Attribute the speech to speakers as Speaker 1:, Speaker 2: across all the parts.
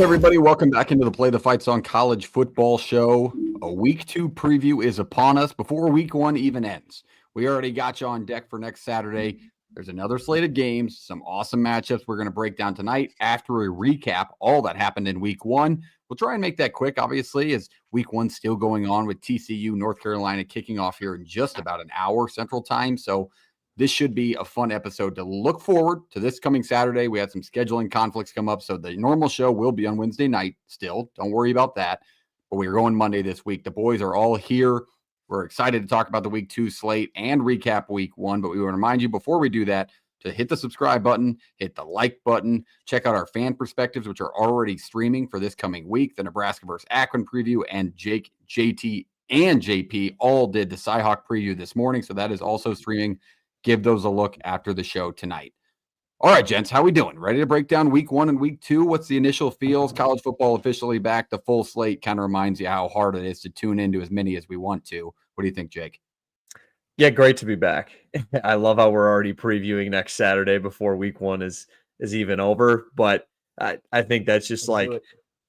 Speaker 1: up, everybody? Welcome back into the Play the Fight Song College Football Show. A Week 2 preview is upon us before Week 1 even ends. We already got you on deck for next Saturday. There's another slate of games, some awesome matchups we're going to break down tonight after we recap all that happened in Week 1. We'll try and make that quick, obviously, as Week 1's still going on with TCU, North Carolina, kicking off here in just about an hour Central Time. So this should be a fun episode to look forward to this coming Saturday. We had some scheduling conflicts come up, so the normal show will be on Wednesday night still. Don't worry about that. But we're going Monday this week. The boys are all here. We're excited to talk about the Week 2 slate and recap Week 1. But we want to remind you before we do that to hit the subscribe button, hit the like button, check out our fan perspectives, which are already streaming for this coming week. The Nebraska versus Akron preview and Jake, JT, and JP all did the Cyhawk preview this morning. So that is also streaming. Give those a look after the show tonight. All right, gents, how we doing? Ready to break down Week 1 and Week 2? What's the initial feels? College football officially back. The full slate kind of reminds you how hard it is to tune into as many as we want to. What do you think, Jake?
Speaker 2: Yeah, great to be back. I love how we're already previewing next Saturday before Week 1 is even over. But I think that's just like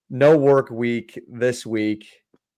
Speaker 2: no work week this week,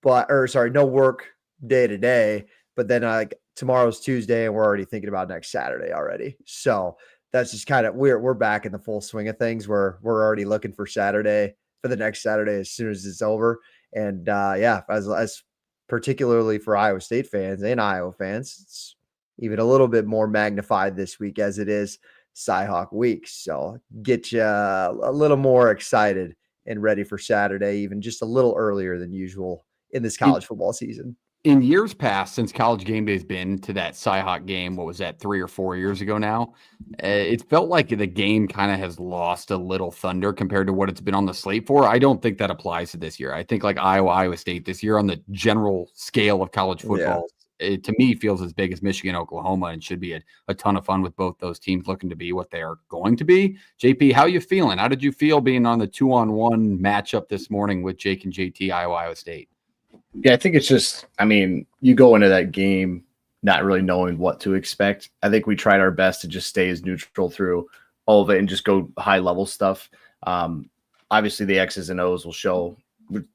Speaker 2: no work day to day. But then tomorrow's Tuesday and we're already thinking about next Saturday already. So that's just kind of we're back in the full swing of things where we're already looking for Saturday for the next Saturday as soon as it's over. And as particularly for Iowa State fans and Iowa fans, it's even a little bit more magnified this week as it is Cyhawk week. So get you a little more excited and ready for Saturday, even just a little earlier than usual in this college football season.
Speaker 1: In years past, since College Game Day's been to that Cyhawk game, what was that, 3 or 4 years ago now? It felt like the game kind of has lost a little thunder compared to what it's been on the slate for. I don't think that applies to this year. I think like Iowa State this year on the general scale of college football, it, to me, feels as big as Michigan, Oklahoma, and should be a ton of fun with both those teams looking to be what they are going to be. JP, how you feeling? How did you feel being on the 2-on-1 matchup this morning with Jake and JT, Iowa State?
Speaker 3: Yeah, I think it's just, you go into that game not really knowing what to expect. I think we tried our best to just stay as neutral through all of it and just go high level stuff. Obviously the X's and O's will show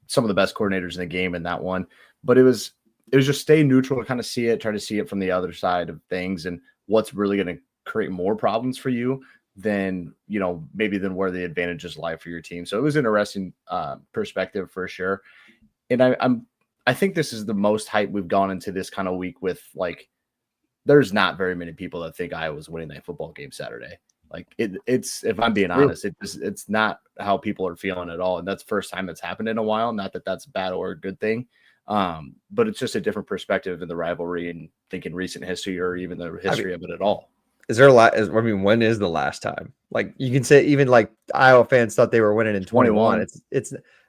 Speaker 3: some of the best coordinators in the game in that one, but it was just stay neutral to kind of see it, try to see it from the other side of things and what's really going to create more problems for you than, maybe than where the advantages lie for your team. So it was an interesting perspective for sure. And I think this is the most hype we've gone into this kind of week with, like, there's not very many people that think Iowa's winning that football game Saturday. Like it's, if I'm being honest, it's not how people are feeling at all. And that's the first time it's happened in a while. Not that that's bad or a good thing. But it's just a different perspective in the rivalry and thinking recent history or even the history of it at all.
Speaker 2: When is the last time? Like you can say even like Iowa fans thought they were winning in 21.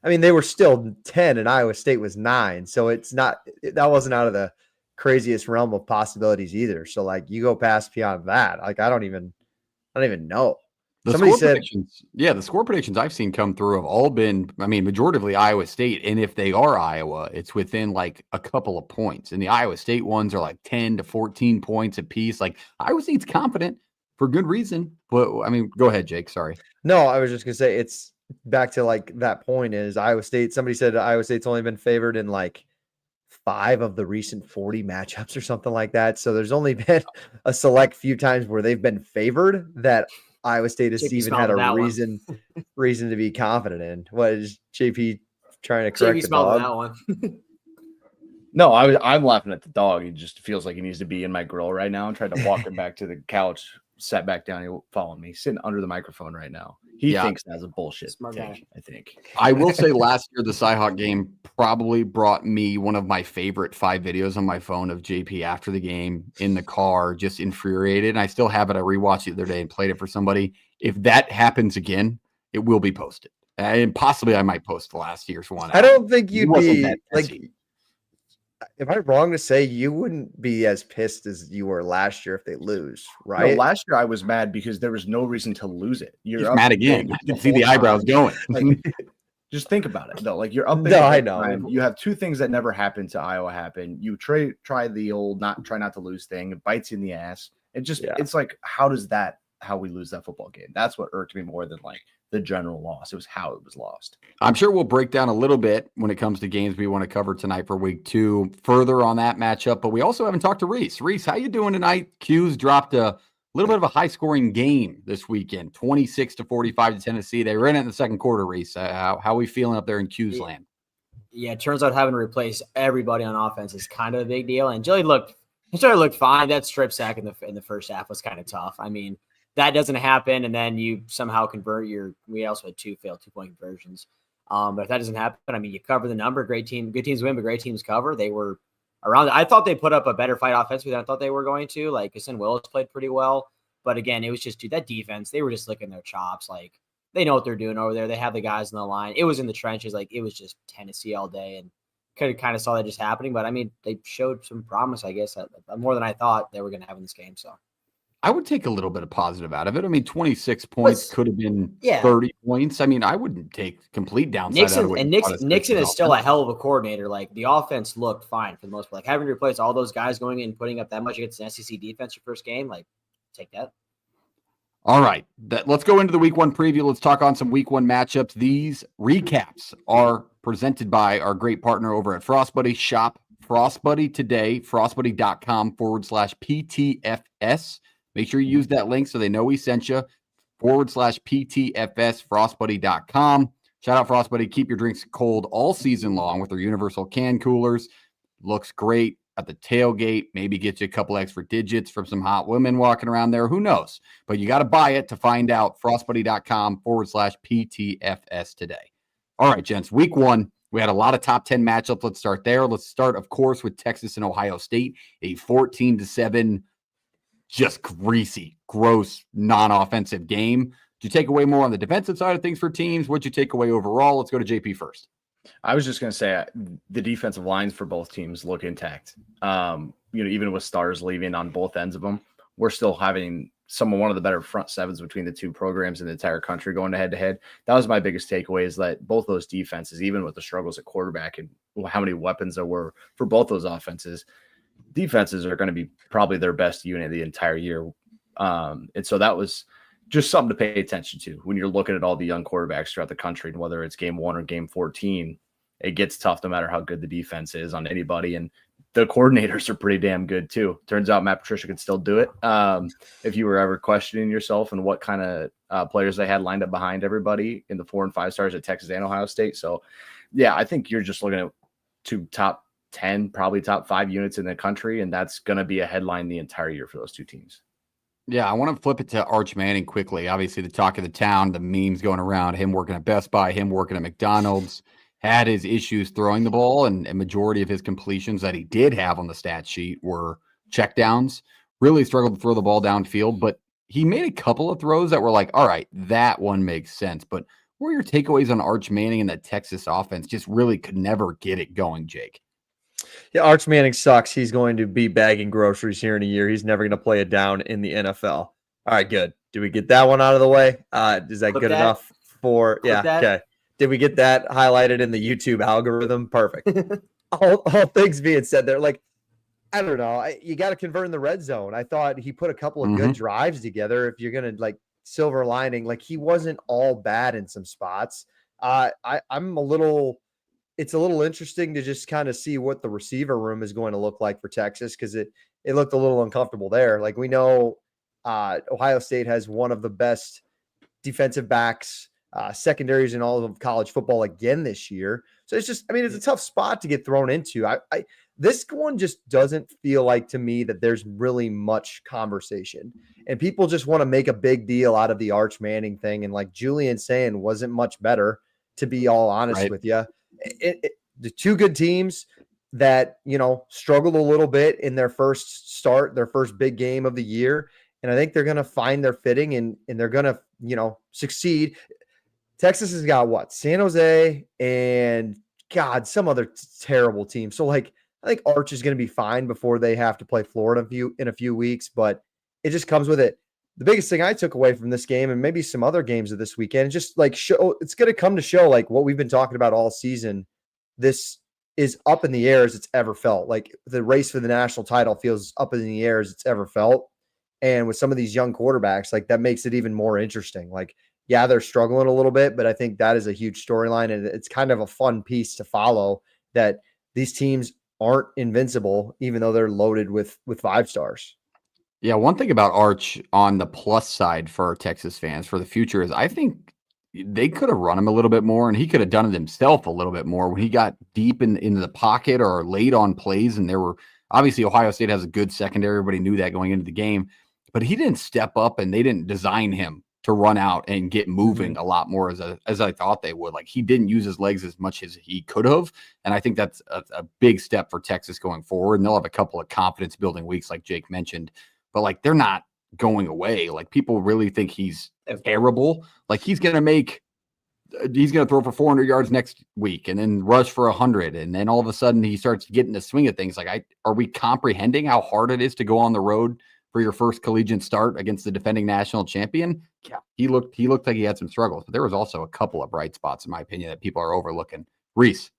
Speaker 2: They were still 10 and Iowa State was 9. So that wasn't out of the craziest realm of possibilities either. So like you go past beyond that. Like I don't even know.
Speaker 1: Somebody said, the score predictions I've seen come through have all been, majoritively Iowa State. And if they are Iowa, it's within like a couple of points. And the Iowa State ones are like 10 to 14 points apiece. Like Iowa State's confident for good reason. But go ahead, Jake. Sorry.
Speaker 2: No, I was just going to say it's back to like that point is Iowa State. Somebody said Iowa State's only been favored in like 5 of the recent 40 matchups or something like that. So there's only been a select few times where they've been favored that Iowa State has even had a reason to be confident in. What is JP trying to correct the dog?
Speaker 4: That one.
Speaker 3: No, I'm laughing at the dog. He just feels like he needs to be in my grill right now. I'm trying to walk him back to the couch, sat back down. He'll follow me, sitting under the microphone right now. He thinks that's a bullshit take, I think.
Speaker 1: I will say last year, the Cyhawk game probably brought me one of my favorite 5 videos on my phone of JP after the game in the car, just infuriated. And I still have it. I rewatched it the other day and played it for somebody. If that happens again, it will be posted. And possibly I might post the last year's one.
Speaker 2: I don't think you'd be like, am I wrong to say you wouldn't be as pissed as you were last year if they lose, right?
Speaker 3: No, last year I was mad because there was no reason to lose it.
Speaker 1: You're mad again. You can see the eyebrows going.
Speaker 3: Just think about it, though. Like you're up.
Speaker 2: I know.
Speaker 3: Time. You have 2 things that never happened to Iowa happen. You try the old try not to lose thing. It bites you in the ass. It's like, how we lose that football game? That's what irked me more than like the general loss. It was how it was lost.
Speaker 1: I'm sure we'll break down a little bit when it comes to games we want to cover tonight for week 2 further on that matchup, but we also haven't talked to Reese. Reese, how you doing tonight? Q's dropped a little bit of a high-scoring game this weekend, 26-45 to Tennessee. They were in it in the second quarter, Reese. How are we feeling up there in Q's land?
Speaker 4: Yeah, it turns out having to replace everybody on offense is kind of a big deal. And Joey looked fine. That strip sack in the first half was kind of tough. I mean, that doesn't happen, and then you somehow convert we also had 2 failed 2-point conversions. But if that doesn't happen, I mean, you cover the number. Good teams win, but great teams cover. They were around. I thought they put up a better fight offensively than I thought they were going to. Like, Kasin Willis played pretty well. But again, it was just, that defense, they were just licking their chops. Like, they know what they're doing over there. They have the guys on the line. It was in the trenches. Like, it was just Tennessee all day. And kind of saw that just happening. But, I mean, they showed some promise, I guess, more than I thought they were going to have in this game. So
Speaker 1: I would take a little bit of positive out of it. I mean, 26 points could have been 30 points. I mean, I wouldn't take complete downside out of it.
Speaker 4: Nixon is still a hell of a coordinator. Like, the offense looked fine for the most part. Like, having to replace all those guys going in and putting up that much against an SEC defense your first game, like, take that.
Speaker 1: All right, let's go into the week 1 preview. Let's talk on some week 1 matchups. These recaps are presented by our great partner over at FrostBuddy. Shop FrostBuddy today, frostbuddy.com/PTFS. Make sure you use that link so they know we sent you, /PTFS, frostbuddy.com. Shout out FrostBuddy. Keep your drinks cold all season long with their universal can coolers. Looks great at the tailgate. Maybe get you a couple extra digits from some hot women walking around there. Who knows? But you got to buy it to find out. frostbuddy.com/PTFS today. All right, gents. Week 1. We had a lot of top 10 matchups. Let's start there. Let's start, of course, with Texas and Ohio State, a 14-7 just greasy, gross, non-offensive game. Did you take away more on the defensive side of things for teams? What'd you take away overall? Let's go to JP first.
Speaker 3: I was just going to say the defensive lines for both teams look intact. Even with stars leaving on both ends of them, we're still having one of the better front sevens between the two programs in the entire country going head to head. That was my biggest takeaway, is that both those defenses, even with the struggles at quarterback and how many weapons there were for both those offenses, defenses are going to be probably their best unit the entire year. And so that was just something to pay attention to when you're looking at all the young quarterbacks throughout the country. And whether it's game 1 or game 14, it gets tough no matter how good the defense is on anybody. And the coordinators are pretty damn good too. Turns out Matt Patricia could still do it. If you were ever questioning yourself and what kind of players they had lined up behind everybody in the 4 and 5 stars at Texas and Ohio State. So yeah, I think you're just looking at 2 top 10, probably top 5 units in the country. And that's going to be a headline the entire year for those two teams.
Speaker 1: Yeah, I want to flip it to Arch Manning quickly. Obviously, the talk of the town, the memes going around, him working at Best Buy, him working at McDonald's, had his issues throwing the ball, and a majority of his completions that he did have on the stat sheet were checkdowns. Really struggled to throw the ball downfield, but he made a couple of throws that were like, all right, that one makes sense. But what were your takeaways on Arch Manning and that Texas offense? Just really could never get it going, Jake.
Speaker 2: Yeah, Arch Manning sucks. He's going to be bagging groceries here in a year. He's never going to play it down in the NFL. All right, good. Did we get that one out of the way? Is that good enough for – yeah, okay. Did we get that highlighted in the YouTube algorithm? Perfect. all things being said there, like, I don't know. You got to convert in the red zone. I thought he put a couple of good drives together. If you're going to, like, silver lining, like, he wasn't all bad in some spots. I'm a little – it's a little interesting to just kind of see what the receiver room is going to look like for Texas, because it looked a little uncomfortable there. Like, we know Ohio State has one of the best defensive backs, secondaries in all of college football again this year. So it's just, I mean, it's a tough spot to get thrown into. This one just doesn't feel like to me that there's really much conversation, and people just want to make a big deal out of the Arch Manning thing. And like Julian saying, wasn't much better, to be all honest with you. The two good teams that, struggled a little bit in their first start, their first big game of the year. And I think they're going to find their fitting and they're going to, succeed. Texas has got what? San Jose and some other terrible team. So like, I think Arch is going to be fine before they have to play Florida in a few weeks, but it just comes with it. The biggest thing I took away from this game, and maybe some other games of this weekend, just like it's going to come to show like what we've been talking about all season. This is up in the air as it's ever felt. Like, the race for the national title feels up in the air as it's ever felt. And with some of these young quarterbacks, like, that makes it even more interesting. Like, yeah, they're struggling a little bit, but I think that is a huge storyline, and it's kind of a fun piece to follow that these teams aren't invincible, even though they're loaded with 5 stars.
Speaker 1: Yeah, one thing about Arch on the plus side for our Texas fans for the future is I think they could have run him a little bit more, and he could have done it himself a little bit more when he got deep into the pocket or late on plays. And there were obviously Ohio State has a good secondary. Everybody knew that going into the game, but he didn't step up, and they didn't design him to run out and get moving a lot more as I thought they would. Like, he didn't use his legs as much as he could have. And I think that's a big step for Texas going forward. And they'll have a couple of confidence building weeks, like Jake mentioned. But like, they're not going away. Like, people really think he's terrible. Like, he's going to throw for 400 yards next week and then rush for 100. And then all of a sudden he starts getting the swing of things. Like, are we comprehending how hard it is to go on the road for your first collegiate start against the defending national champion? Yeah, he looked like he had some struggles, but there was also a couple of bright spots, in my opinion, that people are overlooking. Reese.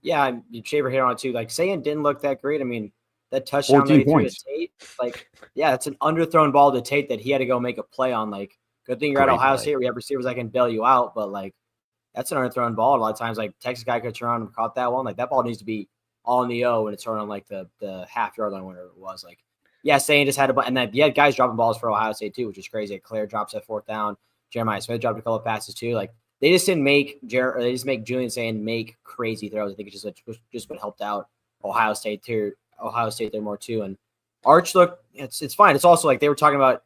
Speaker 4: Yeah, Shaver hit on it too. Like, Sayan didn't look that great. I mean, that touchdown
Speaker 1: 14 points.
Speaker 4: Tate, like, yeah, it's an underthrown ball to Tate that he had to go make a play on. Like, good thing you're at Ohio State where you have receivers that can bail you out, but like, that's an underthrown ball. A lot of times, like, Texas guy could turn around and caught that one. Like, that ball needs to be all in the O when it's thrown on like the half-yard line, whatever it was. Like, yeah, Sayan just had a, and then you had guys dropping balls for Ohio State too, which is crazy. Like, Claire drops at 4th down. Jeremiah Smith dropped a couple of passes too. Like, they just didn't make they just make Julian Sayan make crazy throws. I think it's just what helped out Ohio State there more too. And Arch looked, it's fine. It's also like they were talking about,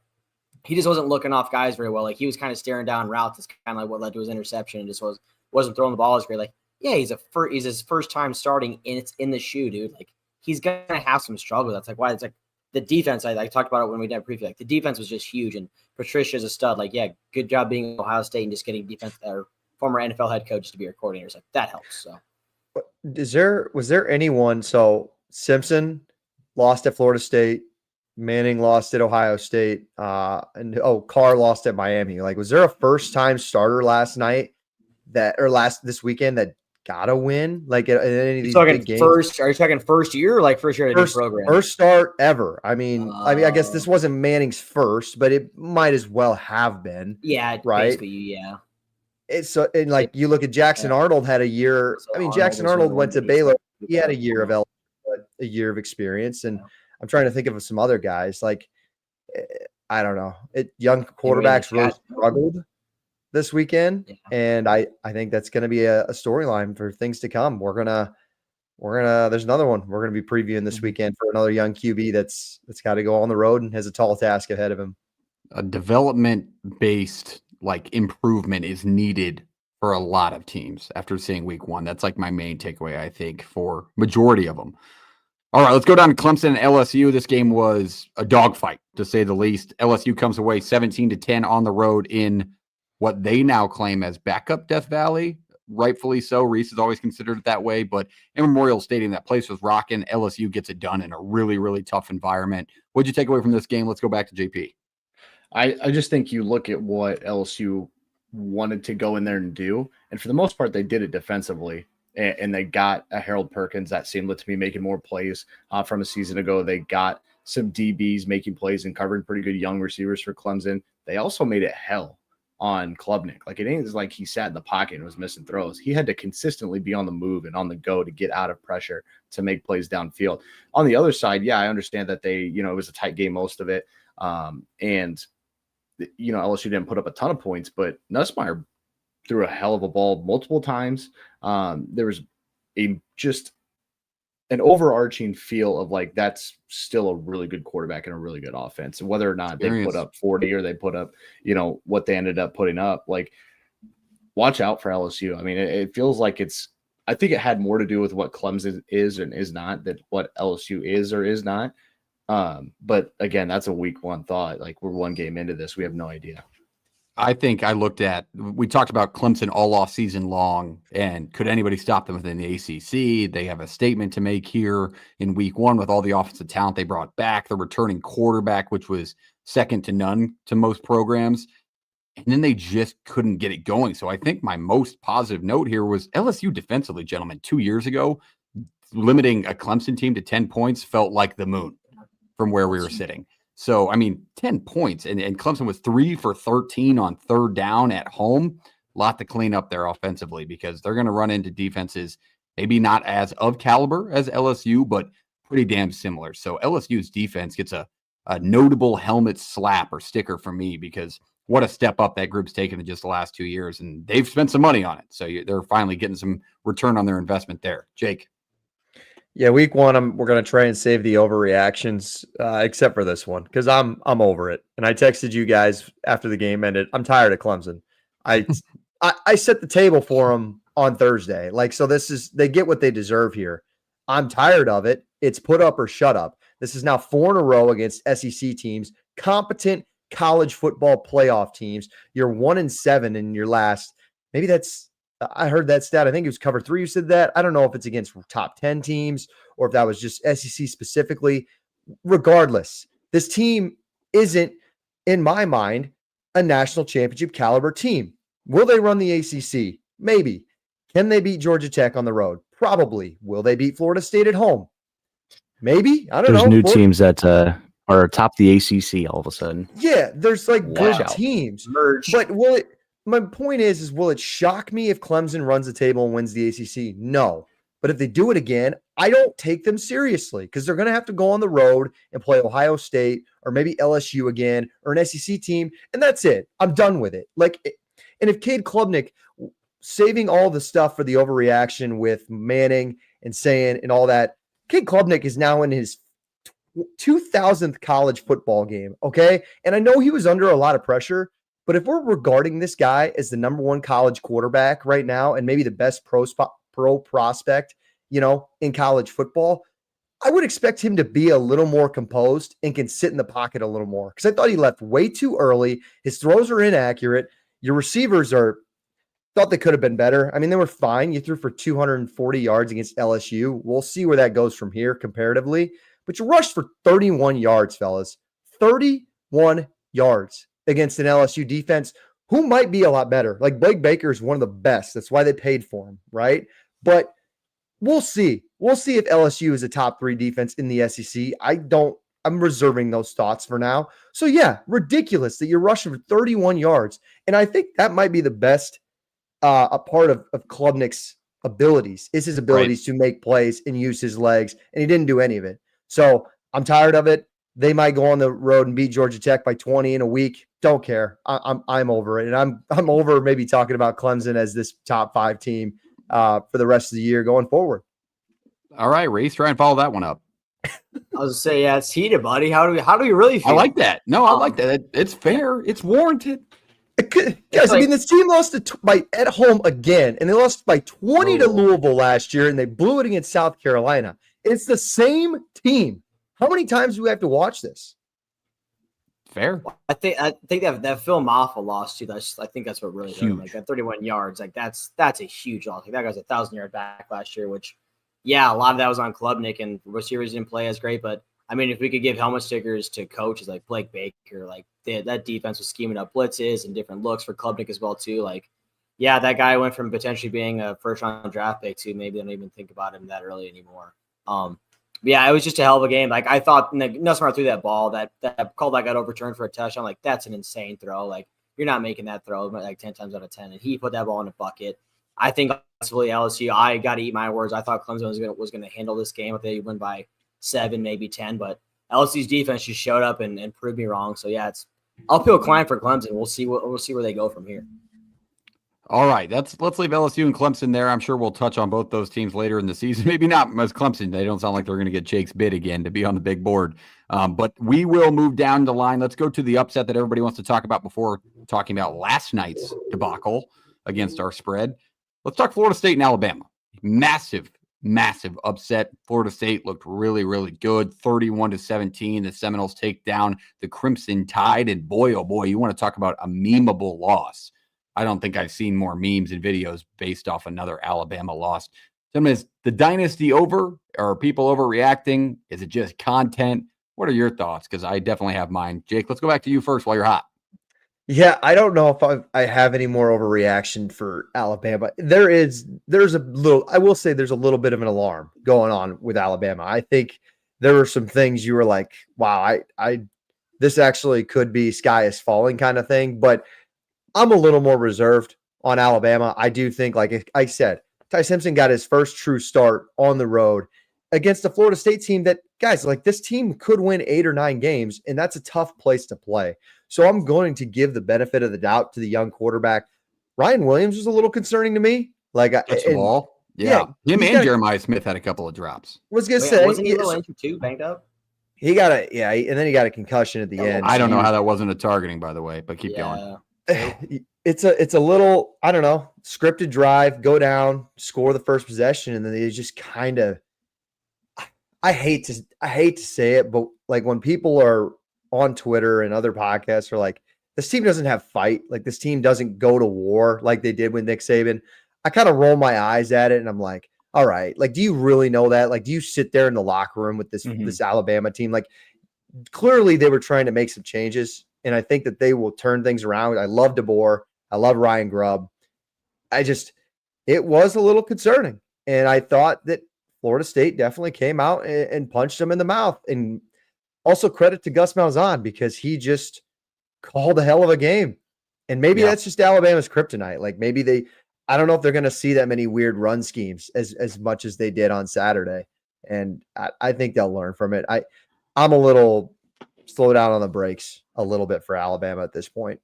Speaker 4: he just wasn't looking off guys very well. Like, he was kind of staring down routes. That's kind of like what led to his interception, and just wasn't throwing the ball as great. Like, yeah, he's his first time starting, and it's in the shoe, dude. Like, he's gonna have some struggle. That's like why it's like the defense. I talked about it when we did a preview. Like, the defense was just huge, and Patricia's a stud. Like, yeah, good job being Ohio State and just getting defense or former NFL head coach to be your coordinators. Like, that helps. So,
Speaker 2: was there anyone? So Simpson lost at Florida State, Manning lost at Ohio State, and Carr lost at Miami. Like, was there a first-time starter last night this weekend that got a win? Like, in any of these big games?
Speaker 4: Are you talking first year or like first year of the program?
Speaker 2: First start ever. I mean, I guess this wasn't Manning's first, but it might as well have been.
Speaker 4: Yeah,
Speaker 2: right.
Speaker 4: Yeah.
Speaker 2: It's so, and like you look at Jackson Arnold had a year.
Speaker 4: So
Speaker 2: I mean, Jackson Arnold went to Baylor. He had a year of experience, and I'm trying to think of some other guys. Like, I don't know. Young quarterbacks really struggled this weekend, and I think that's going to be a storyline for things to come. We're gonna. There's another one we're gonna be previewing this weekend for another young QB that's got to go on the road and has a tall task ahead of him.
Speaker 1: A development-based like improvement is needed for a lot of teams after seeing week 1. That's like my main takeaway, I think, for majority of them. All right, let's go down to Clemson and LSU. This game was a dogfight, to say the least. LSU comes away 17-10 on the road in what they now claim as backup Death Valley. Rightfully so. Reese has always considered it that way, but in Memorial Stadium, that place was rocking. LSU gets it done in a really, really tough environment. What'd you take away from this game? Let's go back to JP.
Speaker 3: I just think you look at what LSU wanted to go in there and do, and for the most part, they did it defensively, and they got a Harold Perkins that seemed to be making more plays from a season ago. They got some DBs making plays and covering pretty good young receivers for Clemson. They also made it hell on Klubnik. Like, it ain't like he sat in the pocket and was missing throws. He had to consistently be on the move and on the go to get out of pressure to make plays downfield. On the other side, yeah, I understand that it was a tight game most of it. And LSU didn't put up a ton of points, but Nussmeier threw a hell of a ball multiple times. There was just an overarching feel of like, that's still a really good quarterback and a really good offense. And whether or not they put up 40 or they put up, what they ended up putting up, like, watch out for LSU. I mean, it feels like I think it had more to do with what Clemson is and is not than what LSU is or is not. But again, that's a week 1 thought. Like, we're 1 game into this. We have no idea.
Speaker 1: I think we talked about Clemson all off season long, and could anybody stop them within the ACC? They have a statement to make here in week 1 with all the offensive talent they brought back, the returning quarterback, which was second to none to most programs. And then they just couldn't get it going. So I think my most positive note here was LSU defensively, gentlemen. 2 years ago, limiting a Clemson team to 10 points felt like the moon from where we were sitting. So, I mean, 10 points. And Clemson was 3 for 13 on third down at home. A lot to clean up there offensively because they're going to run into defenses, maybe not as of caliber as LSU, but pretty damn similar. So LSU's defense gets a notable helmet slap or sticker from me because what a step up that group's taken in just the last 2 years. And they've spent some money on it. So they're finally getting some return on their investment there. Jake.
Speaker 2: Yeah, week one, we're going to try and save the overreactions, except for this one, because I'm over it. And I texted you guys after the game ended. I'm tired of Clemson. I set the table for them on Thursday. Like, so they get what they deserve here. I'm tired of it. It's put up or shut up. This is now 4 in a row against SEC teams, competent college football playoff teams. You're 1-7 in your last. Maybe that's. I heard that stat. I think it was cover 3 who said that. I don't know if it's against top 10 teams or if that was just SEC specifically. Regardless, this team isn't, in my mind, a national championship caliber team. Will they run the ACC? Maybe. Can they beat Georgia Tech on the road? Probably. Will they beat Florida State at home? Maybe. I don't know.
Speaker 5: There's new teams that are atop the ACC all of a sudden.
Speaker 2: Yeah, there's like good
Speaker 3: Wow.
Speaker 2: teams.
Speaker 4: Merge.
Speaker 2: But will it? My point is will it shock me if Clemson runs the table and wins the ACC? No. But if they do it again, I don't take them seriously because they're going to have to go on the road and play Ohio State or maybe LSU again or an SEC team, and that's it. I'm done with it. And if Cade Klubnik, saving all the stuff for the overreaction with Manning and saying and all that, Cade Klubnik is now in his 2000th college football game, okay? And I know he was under a lot of pressure, but if we're regarding this guy as the number 1 college quarterback right now and maybe the best pro prospect, in college football, I would expect him to be a little more composed and can sit in the pocket a little more because I thought he left way too early. His throws are inaccurate. Your receivers thought they could have been better. I mean, they were fine. You threw for 240 yards against LSU. We'll see where that goes from here comparatively. But you rushed for 31 yards, fellas. 31 yards against an LSU defense who might be a lot better. Like Blake Baker is one of the best. That's why they paid for him, right? But we'll see. We'll see if LSU is a top 3 defense in the SEC. I'm reserving those thoughts for now. So yeah, ridiculous that you're rushing for 31 yards. And I think that might be the best a part of Klubnik's abilities is his abilities to make plays and use his legs. And he didn't do any of it. So I'm tired of it. They might go on the road and beat Georgia Tech by 20 in a week. Don't care. I'm over it. And I'm over maybe talking about Clemson as this top 5 team for the rest of the year going forward.
Speaker 1: All right, Race, try and follow that one up.
Speaker 4: I was gonna say, yeah, it's heated, buddy. How do we really feel?
Speaker 1: I like that. No, I like that. It's fair. It's warranted.
Speaker 2: Guys, I mean, this team lost at home again, and they lost by 20 to Louisville last year, and they blew it against South Carolina. It's the same team. How many times do we have to watch this?
Speaker 1: Fair.
Speaker 4: I think that Phil Maffa loss too. I think that's what really hurt him.
Speaker 1: Huge.
Speaker 4: Like that 31 yards. Like that's a huge loss. Like that guy's 1,000-yard back last year, which yeah, a lot of that was on Klubnik and receivers didn't play as great. But I mean, if we could give helmet stickers to coaches like Blake Baker, like that defense was scheming up blitzes and different looks for Klubnik as well too. Like, yeah, that guy went from potentially being a first-round draft pick to maybe they don't even think about him that early anymore. Yeah, it was just a hell of a game. Like I thought Nussmeier threw that ball, that call that got overturned for a touchdown. Like that's an insane throw. Like you're not making that throw like 10 times out of 10. And he put that ball in a bucket. I think honestly LSU, I got to eat my words. I thought Clemson was going to handle this game if they win by 7, maybe 10. But LSU's defense just showed up and proved me wrong. So yeah, it's uphill climb for Clemson. We'll see where they go from here.
Speaker 1: All right, let's leave LSU and Clemson there. I'm sure we'll touch on both those teams later in the season. Maybe not as Clemson. They don't sound like they're going to get Jake's bid again to be on the big board. But we will move down the line. Let's go to the upset that everybody wants to talk about before talking about last night's debacle against our spread. Let's talk Florida State and Alabama. Massive upset. Florida State looked really, really good. 31-17. The Seminoles take down the Crimson Tide. And boy, oh boy, you want to talk about a memeable loss. I don't think I've seen more memes and videos based off another Alabama loss. Is the dynasty over? Are people overreacting? Is it just content? What are your thoughts? Because I definitely have mine. Jake, let's go back to you first while you're hot.
Speaker 2: Yeah, I don't know if I have any more overreaction for Alabama. There's a little bit of an alarm going on with Alabama. I think there were some things you were like, wow, this actually could be sky is falling kind of thing. But I'm a little more reserved on Alabama. I do think, like I said, Ty Simpson got his first true start on the road against a Florida State team that, guys, like this team could win 8 or 9 games, and that's a tough place to play. So I'm going to give the benefit of the doubt to the young quarterback. Ryan Williams was a little concerning to me. Like,
Speaker 1: Touch the ball. Yeah. Him and Jeremiah Smith had a couple of drops.
Speaker 2: Was going to say,
Speaker 4: wasn't he a little injured too, banged up?
Speaker 2: He got and then he got a concussion at the end.
Speaker 1: I don't know how that wasn't a targeting, by the way, but keep going.
Speaker 2: It's a little, I don't know, scripted drive, go down, score the first possession, and then they just kind of, I hate to say it, but like when people are on Twitter and other podcasts are like, this team doesn't have fight, like this team doesn't go to war like they did with Nick Saban. I kind of roll my eyes at it and I'm like, all right, like, do you really know that? Like, do you sit there in the locker room with this Alabama team? Like, clearly they were trying to make some changes, and I think that they will turn things around. I love DeBoer. I love Ryan Grubb. It was a little concerning. And I thought that Florida State definitely came out and punched them in the mouth. And also credit to Gus Malzahn, because he just called a hell of a game. And maybe that's just Alabama's kryptonite. Like maybe I don't know if they're going to see that many weird run schemes as much as they did on Saturday. And I think they'll learn from it. I'm a little slow down on the brakes a little bit for Alabama at this point.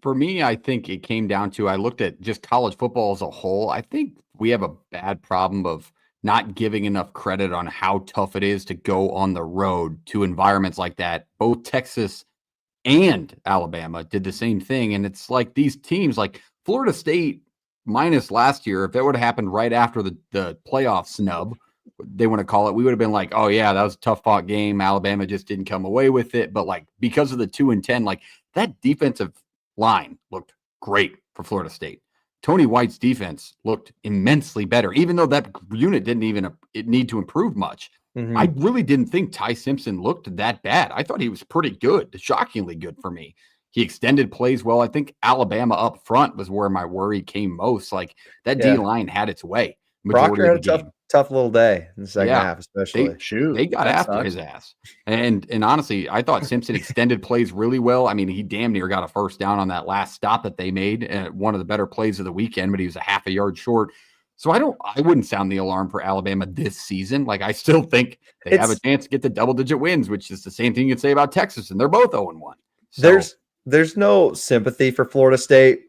Speaker 1: For me, I think it came down to, I looked at just college football as a whole. I think we have a bad problem of not giving enough credit on how tough it is to go on the road to environments like that. Both Texas and Alabama did the same thing. And it's like these teams like Florida State minus last year, if that would have happened right after the playoff snub, they want to call it, we would have been like, oh yeah, that was a tough fought game. Alabama just didn't come away with it. But like, because of the 2-10, like that defensive line looked great for Florida State. Tony White's defense looked immensely better, even though that unit didn't even need to improve much. I really didn't think Ty Simpson looked that bad. I thought he was pretty good, shockingly good for me. He extended plays well. I think Alabama up front was where my worry came most. Like that D line had its way.
Speaker 2: Proctor had a tough little day in the second half, especially.
Speaker 1: They got after his ass. And honestly, I thought Simpson extended plays really well. I mean, he damn near got a first down on that last stop that they made, one of the better plays of the weekend, but he was a half a yard short. So I wouldn't sound the alarm for Alabama this season. Like I still think they have a chance to get to double-digit wins, which is the same thing you could say about Texas, and they're both 0-1. So,
Speaker 2: there's no sympathy for Florida State,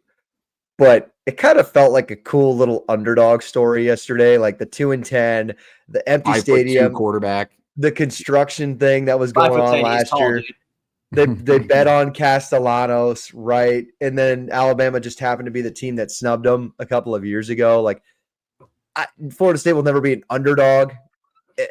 Speaker 2: but it kind of felt like a cool little underdog story yesterday, like the 2-10, the empty stadium,
Speaker 1: quarterback,
Speaker 2: the construction thing that was going on last year. They bet on Castellanos, right? And then Alabama just happened to be the team that snubbed them a couple of years ago. Like Florida State will never be an underdog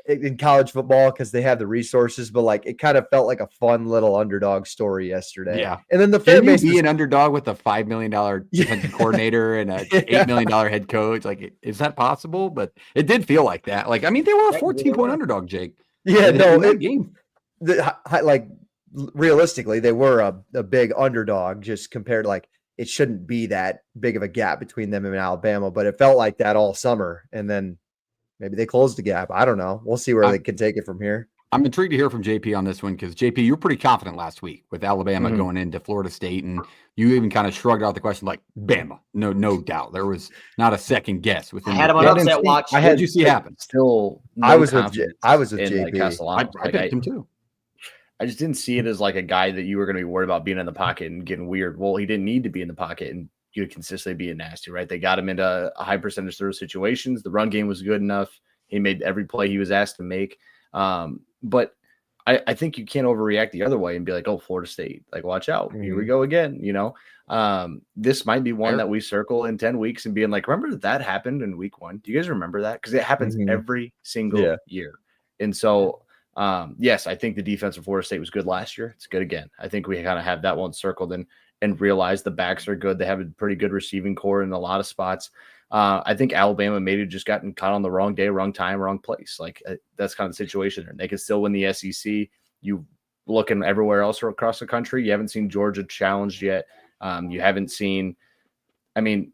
Speaker 2: in college football because they have the resources, but like it kind of felt like a fun little underdog story yesterday.
Speaker 1: Yeah.
Speaker 2: And then the fan base
Speaker 1: be an underdog with a $5 million defensive coordinator and a $8 million head coach. Like, is that possible? But it did feel like that. Like, I mean, they were a 14-point underdog, Jake.
Speaker 2: Yeah,
Speaker 1: game.
Speaker 2: Like realistically, they were a big underdog just compared to like, it shouldn't be that big of a gap between them and Alabama, but it felt like that all summer. And then maybe they closed the gap. I don't know. We'll see where they can take it from here.
Speaker 1: I'm intrigued to hear from JP on this one because, JP, you were pretty confident last week with Alabama going into Florida State, and you even kind of shrugged out the question like, Bama. No doubt. There was not a second guess.
Speaker 4: I had him on upset watch.
Speaker 1: What did you see happen?
Speaker 3: Still,
Speaker 2: I was with JP.
Speaker 3: Castellanos.
Speaker 1: I picked him too.
Speaker 3: I just didn't see it as like a guy that you were going to be worried about being in the pocket and getting weird. Well, he didn't need to be in the pocket and you consistently being nasty, right? They got him into a high percentage throw situations. The run game was good enough. He made every play he was asked to make. But I think you can't overreact the other way and be like, oh, Florida State, like, watch out. Here we go again. You know, this might be one that we circle in 10 weeks and being like, remember that happened in week 1? Do you guys remember that? Because it happens every single year. And so, yes, I think the defense of Florida State was good last year. It's good again. I think we kind of have that one circled and realize the backs are good. They have a pretty good receiving core in a lot of spots. I think Alabama maybe just gotten caught on the wrong day, wrong time, wrong place. Like that's kind of the situation there. They can still win the SEC. You looking everywhere else across the country, you haven't seen Georgia challenged yet. You haven't seen, I mean,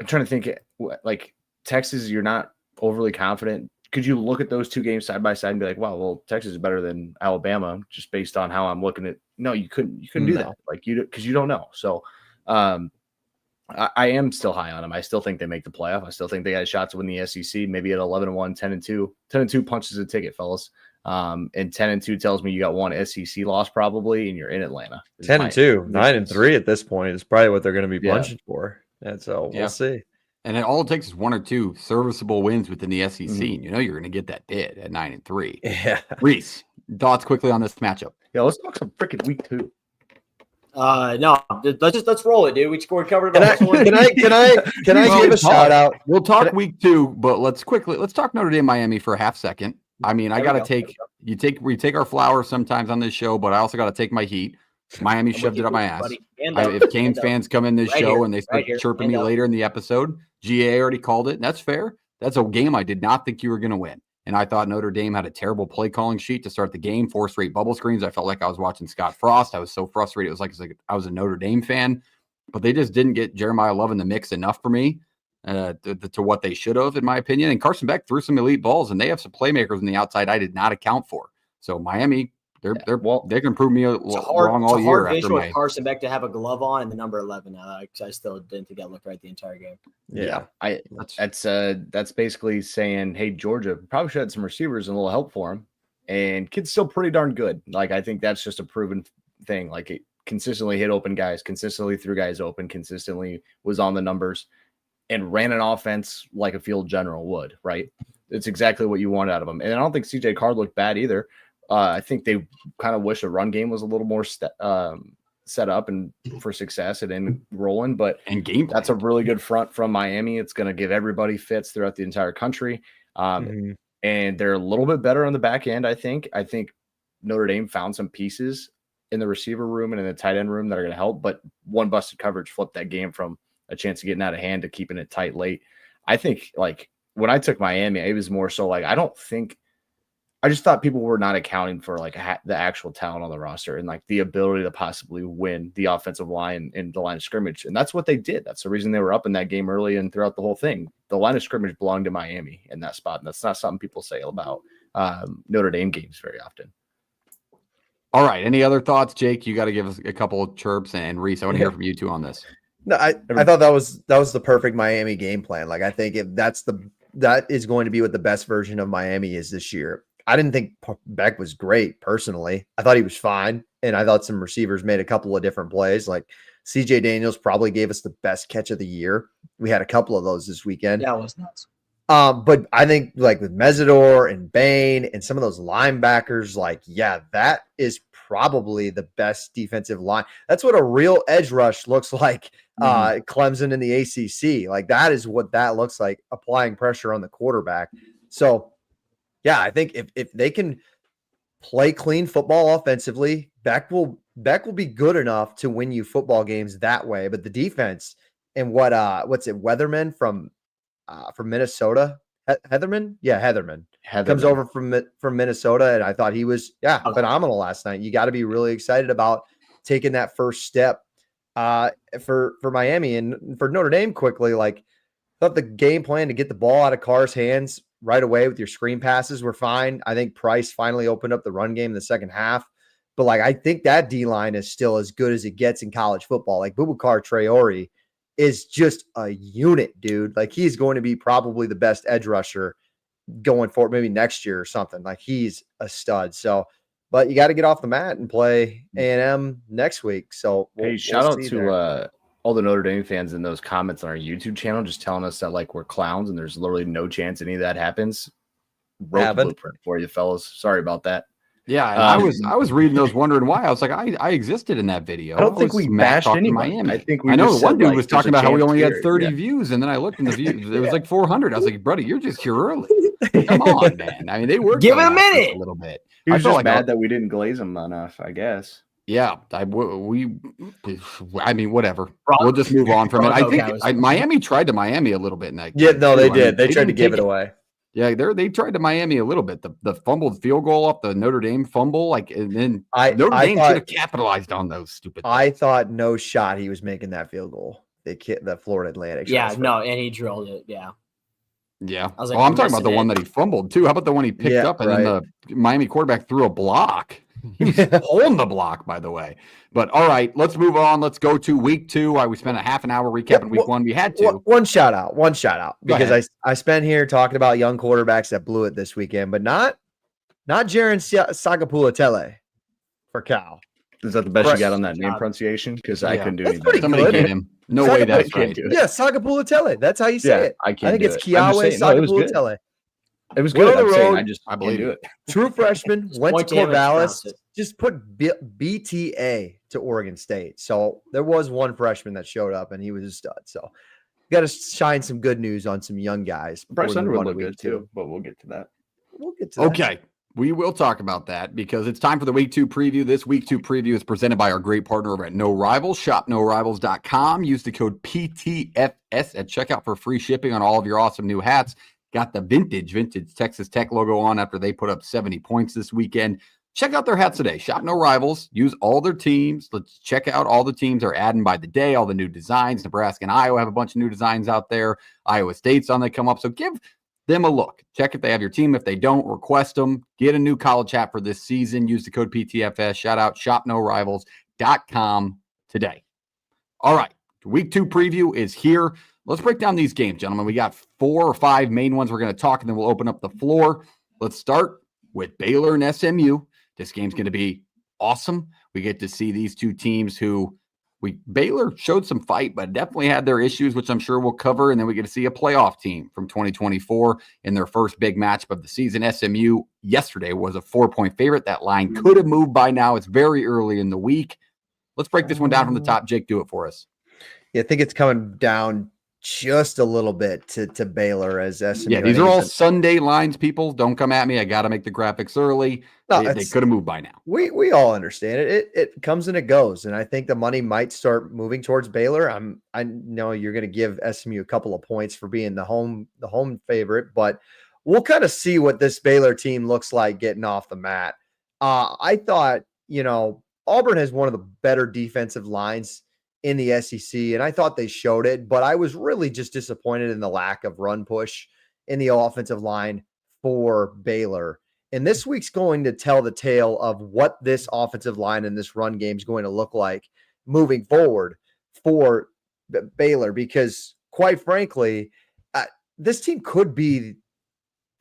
Speaker 3: I'm trying to think like Texas, you're not overly confident could you look at those two games side by side and be like, wow, well, Texas is better than Alabama just based on how I'm looking at? No, you couldn't do that. Like because you don't know. So I am still high on them. I still think they make the playoff. I still think they got a shot to win the SEC, maybe at 11-1, 10-2. 10-2 punches a ticket, fellas. And 10-2 tells me you got one SEC loss probably, and you're in Atlanta.
Speaker 2: 10-2, 9-3 at this point is probably what they're going to be punching for. And so we'll see.
Speaker 1: And all it takes is one or two serviceable wins within the SEC. And you're going to get that bid at 9-3.
Speaker 2: Yeah.
Speaker 1: Reese, thoughts quickly on this matchup?
Speaker 3: Yeah, let's talk some freaking week 2.
Speaker 4: No, let's roll it, dude. We covered it.
Speaker 2: Can I give a shout out?
Speaker 1: We'll talk week 2, but let's talk Notre Dame Miami for a half second. I mean, I got to we take our flowers sometimes on this show, but I also got to take my heat. Miami shoved it up my ass. If Canes fans come in this show and they start chirping me later in the episode, GA already called it, and that's fair. That's a game I did not think you were going to win. And I thought Notre Dame had a terrible play calling sheet to start the game, 4 straight bubble screens. I felt like I was watching Scott Frost. I was so frustrated. It was like I was a Notre Dame fan, but they just didn't get Jeremiah Love in the mix enough for me to what they should have, in my opinion. And Carson Beck threw some elite balls, and they have some playmakers on the outside I did not account for. So Miami, they can prove me wrong all year.
Speaker 4: It's a hard visual Carson Beck to have a glove on and the number 11. I still didn't think that looked right the entire game.
Speaker 3: Yeah. That's basically saying, hey, Georgia probably should have some receivers and a little help for him. And kid's still pretty darn good. Like, I think that's just a proven thing. Like, it consistently hit open guys, consistently threw guys open, consistently was on the numbers, and ran an offense like a field general would, right? It's exactly what you want out of him. And I don't think CJ Card looked bad either. I think they kind of wish a run game was a little more set up and for success and rolling, but that's a really good front from Miami. It's going to give everybody fits throughout the entire country. And they're a little bit better on the back end. I think Notre Dame found some pieces in the receiver room and in the tight end room that are going to help, but one busted coverage flipped that game from a chance of getting out of hand to keeping it tight late. I think, like, when I took Miami, it was more so like, I just thought people were not accounting for like the actual talent on the roster and like the ability to possibly win the offensive line in the line of scrimmage. And that's what they did. That's the reason they were up in that game early and throughout the whole thing. The line of scrimmage belonged to Miami in that spot. And that's not something people say about Notre Dame games very often.
Speaker 1: All right. Any other thoughts, Jake? You got to give us a couple of chirps, and Reese, I want to hear from you too on this.
Speaker 2: No, I thought that was the perfect Miami game plan. Like, I think that is going to be what the best version of Miami is this year. I didn't think Beck was great personally. I thought he was fine. And I thought some receivers made a couple of different plays. Like CJ Daniels probably gave us the best catch of the year. We had a couple of those this weekend.
Speaker 4: Yeah, it was nuts.
Speaker 2: But I think like with Mesidor and Bain and some of those linebackers, like, yeah, that is probably the best defensive line. That's what a real edge rush looks like. Clemson in the ACC. Like, that is what that looks like, applying pressure on the quarterback. So, yeah, I think if they can play clean football offensively, Beck will be good enough to win you football games that way. But the defense and what's it, Weatherman from Minnesota? Heatherman? Yeah, Heatherman. Comes over from Minnesota, and I thought he was phenomenal last night. You got to be really excited about taking that first step for Miami and for Notre Dame quickly. Like, I thought the game plan to get the ball out of Carr's hands right away with your screen passes were fine. I think Price finally opened up the run game in the second half. But, like, I think that D-line is still as good as it gets in college football. Like, Boubacar Traore is just a unit, dude. Like, he's going to be probably the best edge rusher going forward, maybe next year or something. Like, he's a stud. So, but you got to get off the mat and play A&M next week. So,
Speaker 3: shout out to all the Notre Dame fans in those comments on our YouTube channel, just telling us that like we're clowns and there's literally no chance any of that happens. Wrote the blueprint for you, fellas. Sorry about that.
Speaker 1: Yeah, I was reading those, wondering why. I was like, I existed in that video.
Speaker 3: I don't think we bashed anybody.
Speaker 1: Miami. I know one dude was talking about how we only had 30 views, and then I looked in the views, it was like 400. I was like, buddy, you're just here early. Come on, man. I mean, they were
Speaker 4: give it a minute
Speaker 1: a little bit.
Speaker 3: He was just mad that we didn't glaze them enough, I guess.
Speaker 1: Yeah, I mean, whatever. We'll just move on from it. I think Miami tried to Miami a little bit in that.
Speaker 2: Yeah, no, they did. They tried to give it away.
Speaker 1: Yeah, they tried to Miami a little bit. The fumbled field goal off the Notre Dame fumble, like, and then Notre Dame should have capitalized on those stupid things.
Speaker 2: I thought no shot he was making that field goal. The Florida Atlantic.
Speaker 4: Yeah, no, and he drilled it. Yeah.
Speaker 1: Yeah.
Speaker 4: I was like,
Speaker 1: I'm
Speaker 4: I'm
Speaker 1: talking about the
Speaker 4: missing
Speaker 1: one
Speaker 4: it.
Speaker 1: that he fumbled too. How about the one he picked
Speaker 2: Yeah,
Speaker 1: up and then the Miami quarterback threw a block? He was holding the block, by the way. But all right, let's move on. Let's go to week 2. We spent a half an hour recapping week 1. We had to.
Speaker 2: One shout out
Speaker 1: Go
Speaker 2: because
Speaker 1: ahead.
Speaker 2: I spent here talking about young quarterbacks that blew it this weekend, but not Jaron Sagapulotele for Cal.
Speaker 3: Is that the best you got on that
Speaker 4: Good
Speaker 3: name
Speaker 4: job.
Speaker 3: pronunciation? Because I couldn't do
Speaker 2: That's
Speaker 3: any
Speaker 2: pretty
Speaker 3: better.
Speaker 1: Somebody
Speaker 2: good.
Speaker 1: get him. No way that's right.
Speaker 2: Yeah, Sagapulotele. That's how you say it.
Speaker 3: I
Speaker 2: I
Speaker 3: can't
Speaker 2: think
Speaker 3: do
Speaker 2: it's
Speaker 3: it. I'm just
Speaker 2: Kiawe
Speaker 3: saying, no, it was good.
Speaker 2: Sagapulotele.
Speaker 3: It was
Speaker 2: Went
Speaker 3: good.
Speaker 2: on the
Speaker 3: I'm saying
Speaker 2: road.
Speaker 1: I
Speaker 3: can't
Speaker 1: believe
Speaker 3: do
Speaker 1: you.
Speaker 3: it.
Speaker 2: True freshman, went to
Speaker 4: point to him and
Speaker 2: Corvallis,
Speaker 4: pronounce it.
Speaker 2: just put BTA to Oregon State. So there was one freshman that showed up, and he was a stud. So got to shine some good news on some young guys. before
Speaker 3: Bryce
Speaker 2: we move
Speaker 3: Underwood
Speaker 2: on to
Speaker 3: looked
Speaker 2: week
Speaker 3: good too, but we'll get to that.
Speaker 2: We'll get to that.
Speaker 1: Okay. We will talk about that because it's time for the week 2 preview. This week 2 preview is presented by our great partner over at No Rivals. Shop NoRivals.com. Use the code PTFS at checkout for free shipping on all of your awesome new hats. Got the vintage Texas Tech logo on after they put up 70 points this weekend. Check out their hats today. Shop No Rivals. Use all their teams. Let's check out all the teams they're adding by the day, all the new designs. Nebraska and Iowa have a bunch of new designs out there. Iowa State's on they come up. So give them a look. Check if they have your team. If they don't, request them. Get a new college hat for this season. Use the code PTFS. Shout out shopnorivals.com today. All right. Week 2 preview is here. Let's break down these games, gentlemen. We got 4 or 5 main ones we're going to talk, and then we'll open up the floor. Let's start with Baylor and SMU. This game's going to be awesome. We get to see these two teams who Baylor showed some fight, but definitely had their issues, which I'm sure we'll cover. And then we get to see a playoff team from 2024 in their first big matchup of the season. SMU yesterday was a 4-point favorite. That line could have moved by now. It's very early in the week. Let's break this one down from the top. Jake, do it for us.
Speaker 2: Yeah, I think it's coming down just a little bit to Baylor as SMU.
Speaker 1: Yeah, these are all Sunday lines, people. Don't come at me. I got to make the graphics early.
Speaker 2: No,
Speaker 1: they could have moved by now.
Speaker 2: We all understand it. It comes and it goes, and I think the money might start moving towards Baylor. I know you're going to give SMU a couple of points for being the home favorite, but we'll kind of see what this Baylor team looks like getting off the mat. I thought, Auburn has one of the better defensive lines in the SEC, and I thought they showed it, but I was really just disappointed in the lack of run push in the offensive line for Baylor. And this week's going to tell the tale of what this offensive line and this run game is going to look like moving forward for Baylor, because quite frankly, this team could be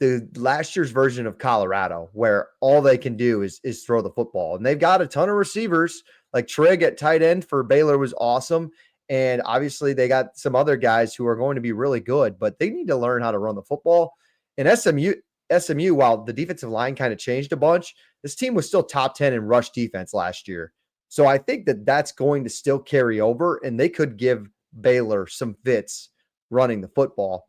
Speaker 2: the last year's version of Colorado, where all they can do is throw the football. And they've got a ton of receivers. Like Trigg at tight end for Baylor was awesome. And obviously they got some other guys who are going to be really good, but they need to learn how to run the football. And SMU, while the defensive line kind of changed a bunch, this team was still top 10 in rush defense last year. So I think that that's going to still carry over, and they could give Baylor some fits running the football.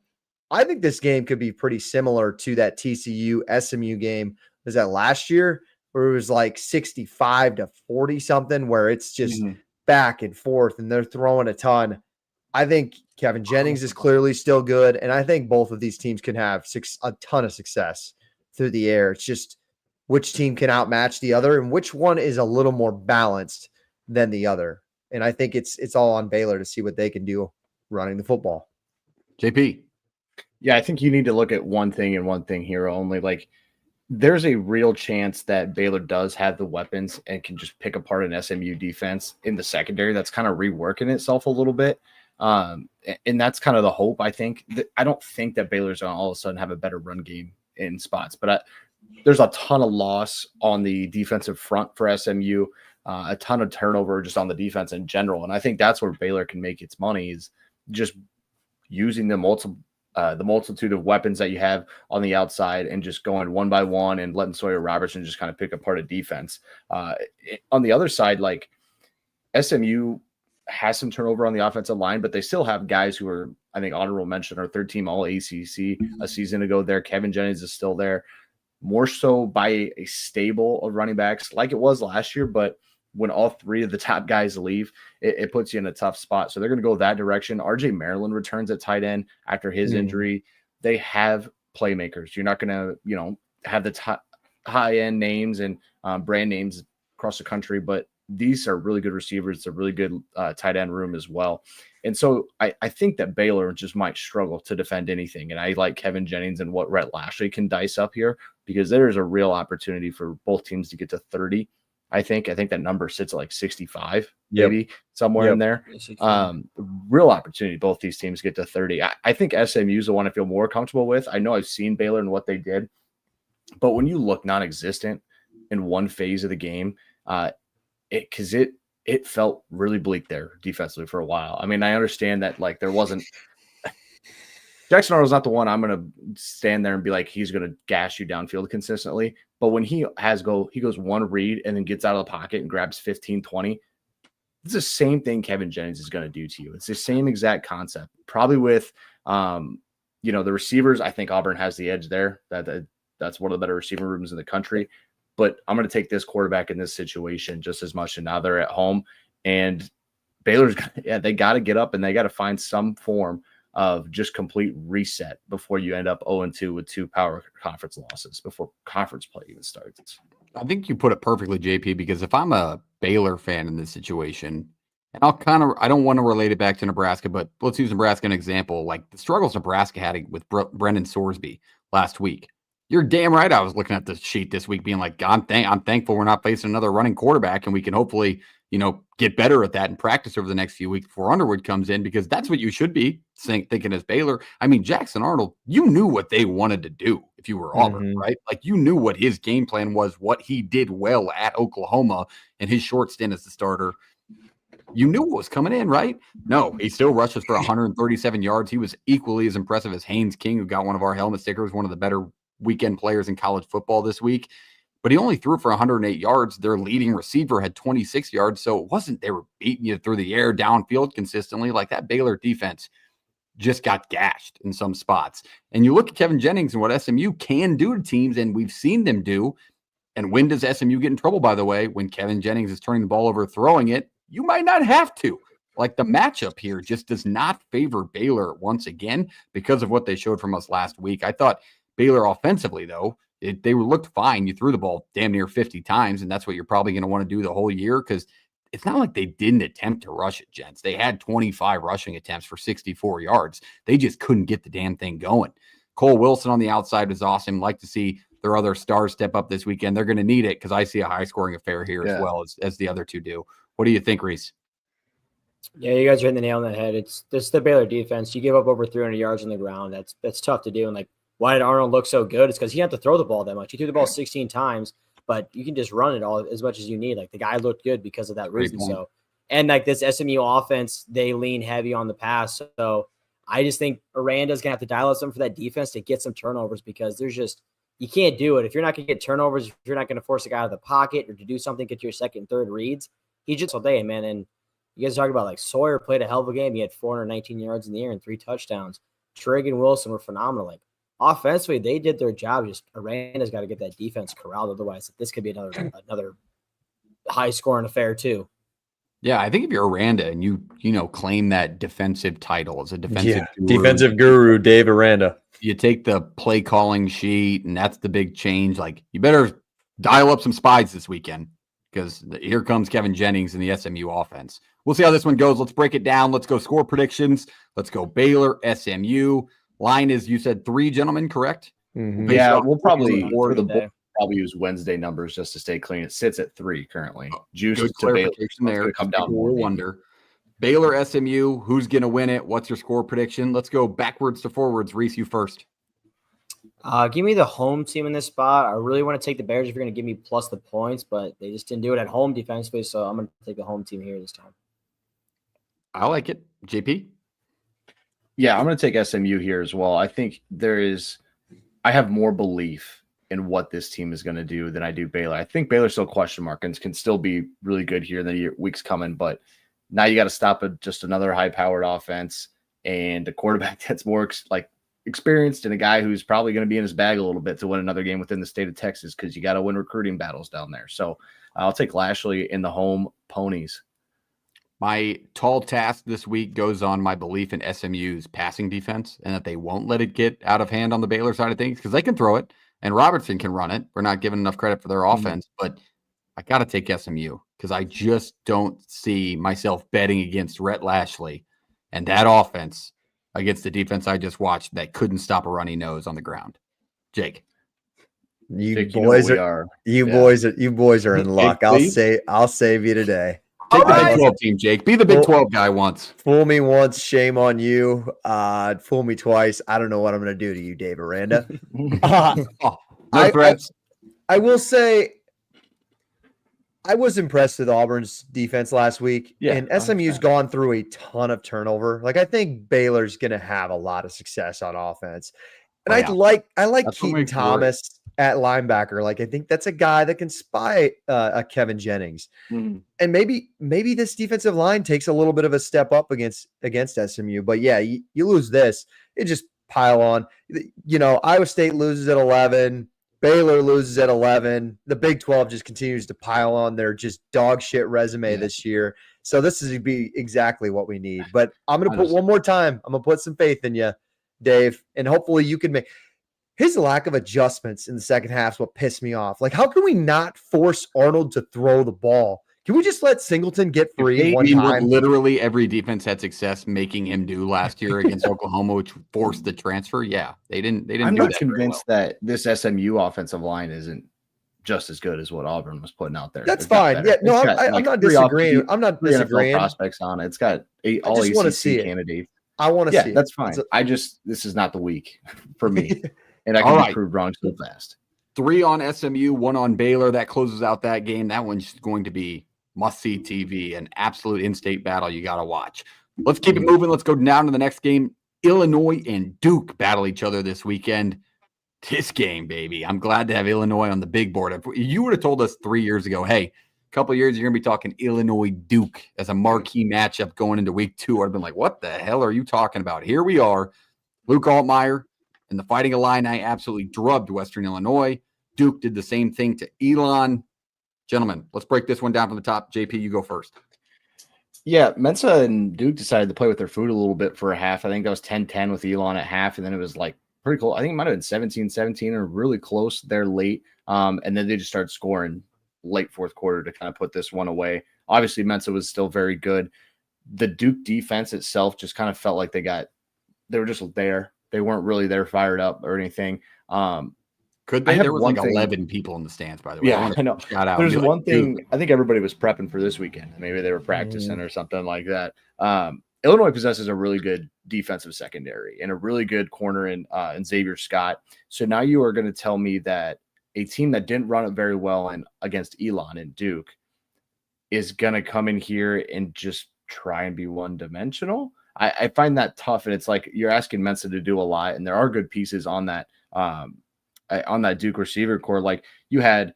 Speaker 2: I think this game could be pretty similar to that TCU SMU game. Was that last year where it was like 65-40 something, where it's just back and forth and they're throwing a ton. I think Kevin Jennings is clearly still good, and I think both of these teams can have a ton of success through the air. It's just which team can outmatch the other and which one is a little more balanced than the other. And I think it's all on Baylor to see what they can do running the football.
Speaker 1: JP.
Speaker 3: Yeah, I think you need to look at one thing and one thing here only. Like, there's a real chance that Baylor does have the weapons and can just pick apart an SMU defense in the secondary that's kind of reworking itself a little bit. And that's kind of the hope, I think. I don't think that Baylor's going to all of a sudden have a better run game in spots, but there's a ton of loss on the defensive front for SMU, a ton of turnover just on the defense in general. And I think that's where Baylor can make its money, is just using the multitude of weapons that you have on the outside and just going one by one and letting Sawyer Robertson just kind of pick apart a defense. On the other side, like, SMU has some turnover on the offensive line, but they still have guys who are, I think, honorable mention or third team all ACC a season ago there. Kevin Jennings is still there, more so by a stable of running backs like it was last year. But when all three of the top guys leave, it puts you in a tough spot. So they're going to go that direction. RJ Maryland returns at tight end after his injury. They have playmakers. You're not going to, have the high end names and brand names across the country, but these are really good receivers. It's a really good tight end room as well. And so I think that Baylor just might struggle to defend anything. And I like Kevin Jennings and what Rhett Lashley can dice up here, because there's a real opportunity for both teams to get to 30. I think that number sits at like 65, maybe somewhere in there. Real opportunity. Both these teams get to 30. I think SMU is the one I feel more comfortable with. I know I've seen Baylor and what they did, but when you look non-existent in one phase of the game, it felt really bleak there defensively for a while. I mean, I understand that like there wasn't Jackson Arnold's not the one I'm going to stand there and be like, he's going to gash you downfield consistently. But when he goes one read and then gets out of the pocket and grabs 15, 20. It's the same thing Kevin Jennings is going to do to you. It's the same exact concept, probably with, the receivers. I think Auburn has the edge there. That's one of the better receiver rooms in the country. But I'm going to take this quarterback in this situation just as much. And now they're at home, and Baylor's, they got to get up and they got to find some form of just complete reset before you end up 0-2 with 2 power conference losses before conference play even starts.
Speaker 1: I think you put it perfectly, JP, because if I'm a Baylor fan in this situation, and I don't want to relate it back to Nebraska, but let's use Nebraska as an example, like the struggles Nebraska had with Brendan Sorsby last week. You're damn right. I was looking at the sheet this week being like, I'm thankful we're not facing another running quarterback, and we can hopefully, get better at that in practice over the next few weeks before Underwood comes in, because that's what you should be thinking as Baylor. I mean, Jackson Arnold, you knew what they wanted to do if you were Auburn, right? Like you knew what his game plan was, what he did well at Oklahoma in his short stint as the starter. You knew what was coming in, right? No, he still rushes for 137 yards. He was equally as impressive as Haynes King, who got one of our helmet stickers, one of the better weekend players in college football this week. But he only threw for 108 yards. Their leading receiver had 26 yards. So it wasn't they were beating you through the air downfield consistently. Like that Baylor defense just got gashed in some spots. And you look at Kevin Jennings and what SMU can do to teams, and we've seen them do. And when does SMU get in trouble, by the way? When Kevin Jennings is turning the ball over, throwing it, you might not have to. Like the matchup here just does not favor Baylor once again because of what they showed from us last week. I thought Baylor offensively, though, they looked fine. You threw the ball damn near 50 times, and that's what you're probably going to want to do the whole year, because it's not like they didn't attempt to rush it, gents. They had 25 rushing attempts for 64 yards. They just couldn't get the damn thing going. Cole Wilson on the outside was awesome. Like to see their other stars step up this weekend. They're going to need it, because I see a high-scoring affair here as well as the other two do. What do you think, Reese?
Speaker 4: Yeah, you guys are hitting the nail on the head. It's the Baylor defense. You give up over 300 yards on the ground. That's tough to do. And like, why did Arnold look so good? It's because he had to throw the ball that much. He threw the ball 16 times, but you can just run it all as much as you need. Like the guy looked good because of that reason. So, and like this SMU offense, they lean heavy on the pass. So I just think Aranda's gonna have to dial up something for that defense to get some turnovers, because you can't do it if you're not gonna get turnovers. If you're not gonna force a guy out of the pocket or to do something, get your second, third reads. He just all day, man. And you guys talk about like Sawyer played a hell of a game. He had 419 yards in the air and 3 touchdowns. Trigg and Wilson were phenomenal. Like offensively, they did their job. Just Aranda's got to get that defense corralled. Otherwise, this could be another high scoring affair too.
Speaker 1: Yeah, I think if you're Aranda and you claim that defensive title as a
Speaker 2: defensive guru, Dave Aranda,
Speaker 1: you take the play calling sheet, and that's the big change. Like you better dial up some spies this weekend, because here comes Kevin Jennings in the SMU offense. We'll see how this one goes. Let's break it down. Let's go score predictions. Let's go Baylor, SMU. Line is, you said 3, gentlemen, correct?
Speaker 2: Mm-hmm.
Speaker 3: Yeah, we'll probably use Wednesday numbers just to stay clean. It sits at 3 currently. Juice
Speaker 1: Good
Speaker 3: to Baylor.
Speaker 1: there.
Speaker 3: Come down.
Speaker 1: We'll wonder. Baylor, SMU, who's going to win it? What's your score prediction? Let's go backwards to forwards. Reese, you first.
Speaker 4: Give me the home team in this spot. I really want to take the Bears if you're going to give me plus the points, but they just didn't do it at home defensively, so I'm going to take the home team here this time.
Speaker 1: I like it. JP?
Speaker 3: Yeah, I'm going to take SMU here as well. I think I have more belief in what this team is going to do than I do Baylor. I think Baylor's still a question mark and can still be really good here in the weeks coming, but now you got to stop at just another high-powered offense and a quarterback that's more experienced, and a guy who's probably going to be in his bag a little bit to win another game within the state of Texas, because you got to win recruiting battles down there. So I'll take Lashley in the home ponies.
Speaker 1: My tall task this week goes on my belief in SMU's passing defense, and that they won't let it get out of hand on the Baylor side of things, because they can throw it and Robertson can run it. We're not giving enough credit for their offense, but I got to take SMU, because I just don't see myself betting against Rhett Lashley and that offense against the defense I just watched that couldn't stop a runny nose on the ground. Jake.
Speaker 2: You
Speaker 3: Jake,
Speaker 2: boys
Speaker 3: we
Speaker 2: are
Speaker 3: Yeah.
Speaker 2: you boys are in luck.
Speaker 1: please.
Speaker 2: I'll save you today.
Speaker 1: Take
Speaker 4: All
Speaker 1: the Big
Speaker 4: right.
Speaker 1: 12 team, Jake. Be the Big
Speaker 2: Well-
Speaker 1: 12 guy once.
Speaker 2: Fool me once, shame on you. Fool me twice. I don't know what I'm going to do to you, Dave Aranda.
Speaker 1: Oh, no
Speaker 2: I-
Speaker 1: threats.
Speaker 2: I will say I was impressed with Auburn's defense last week.
Speaker 3: Yeah,
Speaker 2: And SMU's
Speaker 3: 100%.
Speaker 2: gone through a ton of turnover. Like, I think Baylor's going to have a lot of success on offense. And
Speaker 1: Oh,
Speaker 2: I
Speaker 1: yeah.
Speaker 2: like
Speaker 1: That's what
Speaker 2: Keaton
Speaker 1: makes it work.
Speaker 2: Thomas at linebacker. Like, I think that's a guy that can spy a Kevin Jennings.
Speaker 3: Mhm.
Speaker 2: And maybe this defensive line takes a little bit of a step up against SMU. But yeah, you lose this, it just pile on. You know, Iowa State loses at 11. Baylor loses at 11. The Big 12 just continues to pile on their just dog shit resume this year. So this is be exactly what we need. But I'm going to put one more time. I'm going to put some faith in you, Dave, and hopefully you can make his lack of adjustments in the second half is what pissed me off. Like, how can we not force Arnold to throw the ball? Can we just let Singleton get free one
Speaker 1: what
Speaker 2: time?
Speaker 1: literally every defense had success making him do last year against Oklahoma, which forced the transfer. Yeah, they didn't
Speaker 3: I'm
Speaker 1: do
Speaker 3: not
Speaker 1: that very
Speaker 3: convinced
Speaker 1: well.
Speaker 3: that this SMU offensive line isn't just as good as what Auburn was putting out there.
Speaker 2: That's
Speaker 3: It's not
Speaker 2: fine.
Speaker 3: better.
Speaker 2: Yeah, no,
Speaker 3: It's got,
Speaker 2: I'm
Speaker 3: like,
Speaker 2: not
Speaker 3: three
Speaker 2: disagreeing.
Speaker 3: offensive-
Speaker 2: I'm not
Speaker 3: three NFL
Speaker 2: disagreeing.
Speaker 3: prospects on it. It's got
Speaker 2: I
Speaker 3: all
Speaker 2: just wanna see
Speaker 3: ACC
Speaker 2: it.
Speaker 3: candidates.
Speaker 2: I want to
Speaker 3: Yeah,
Speaker 2: see it.
Speaker 3: that's fine.
Speaker 2: It's
Speaker 3: This is not the week for me, and I
Speaker 1: All
Speaker 3: can
Speaker 1: right.
Speaker 3: be proved wrong so fast.
Speaker 1: 3 on SMU, 1 on Baylor. That closes out that game. That one's going to be must-see TV, an absolute in-state battle you got to watch. Let's keep it moving. Let's go down to the next game. Illinois and Duke battle each other this weekend. This game, baby. I'm glad to have Illinois on the big board. If you would have told us 3 years ago, hey, a couple of years, you're going to be talking Illinois-Duke as a marquee matchup going into week 2, I'd have been like, what the hell are you talking about? Here we are. Luke Altmaier and the Fighting Illini absolutely drubbed Western Illinois. Duke did the same thing to Elon. Gentlemen, let's break this one down from the top. JP, you go first.
Speaker 3: Yeah, Mensa and Duke decided to play with their food a little bit for a half. I think that was 10-10 with Elon at half, and then it was like pretty close. I think it might have been 17-17 or really close there late. And then they just started scoring late fourth quarter to kind of put this one away. Obviously, Mensa was still very good. The Duke defense itself just kind of felt like they were just there. They weren't really there fired up or anything.
Speaker 1: Could
Speaker 3: I
Speaker 1: they?
Speaker 3: have
Speaker 1: There was
Speaker 3: one
Speaker 1: like
Speaker 3: thing-
Speaker 1: 11 people in the stands, by the way.
Speaker 3: Yeah, I know.
Speaker 1: Shout out.
Speaker 3: There's
Speaker 1: Be like,
Speaker 3: one thing
Speaker 1: Duke.
Speaker 3: I think everybody was prepping for this weekend. Maybe they were practicing or something like that. Illinois possesses a really good defensive secondary and a really good corner in Xavier Scott. So now you are going to tell me that a team that didn't run it very well against Elon and Duke is going to come in here and just try and be one-dimensional? I find that tough, and it's like you're asking Mensa to do a lot, and there are good pieces on that Duke receiver core. Like you had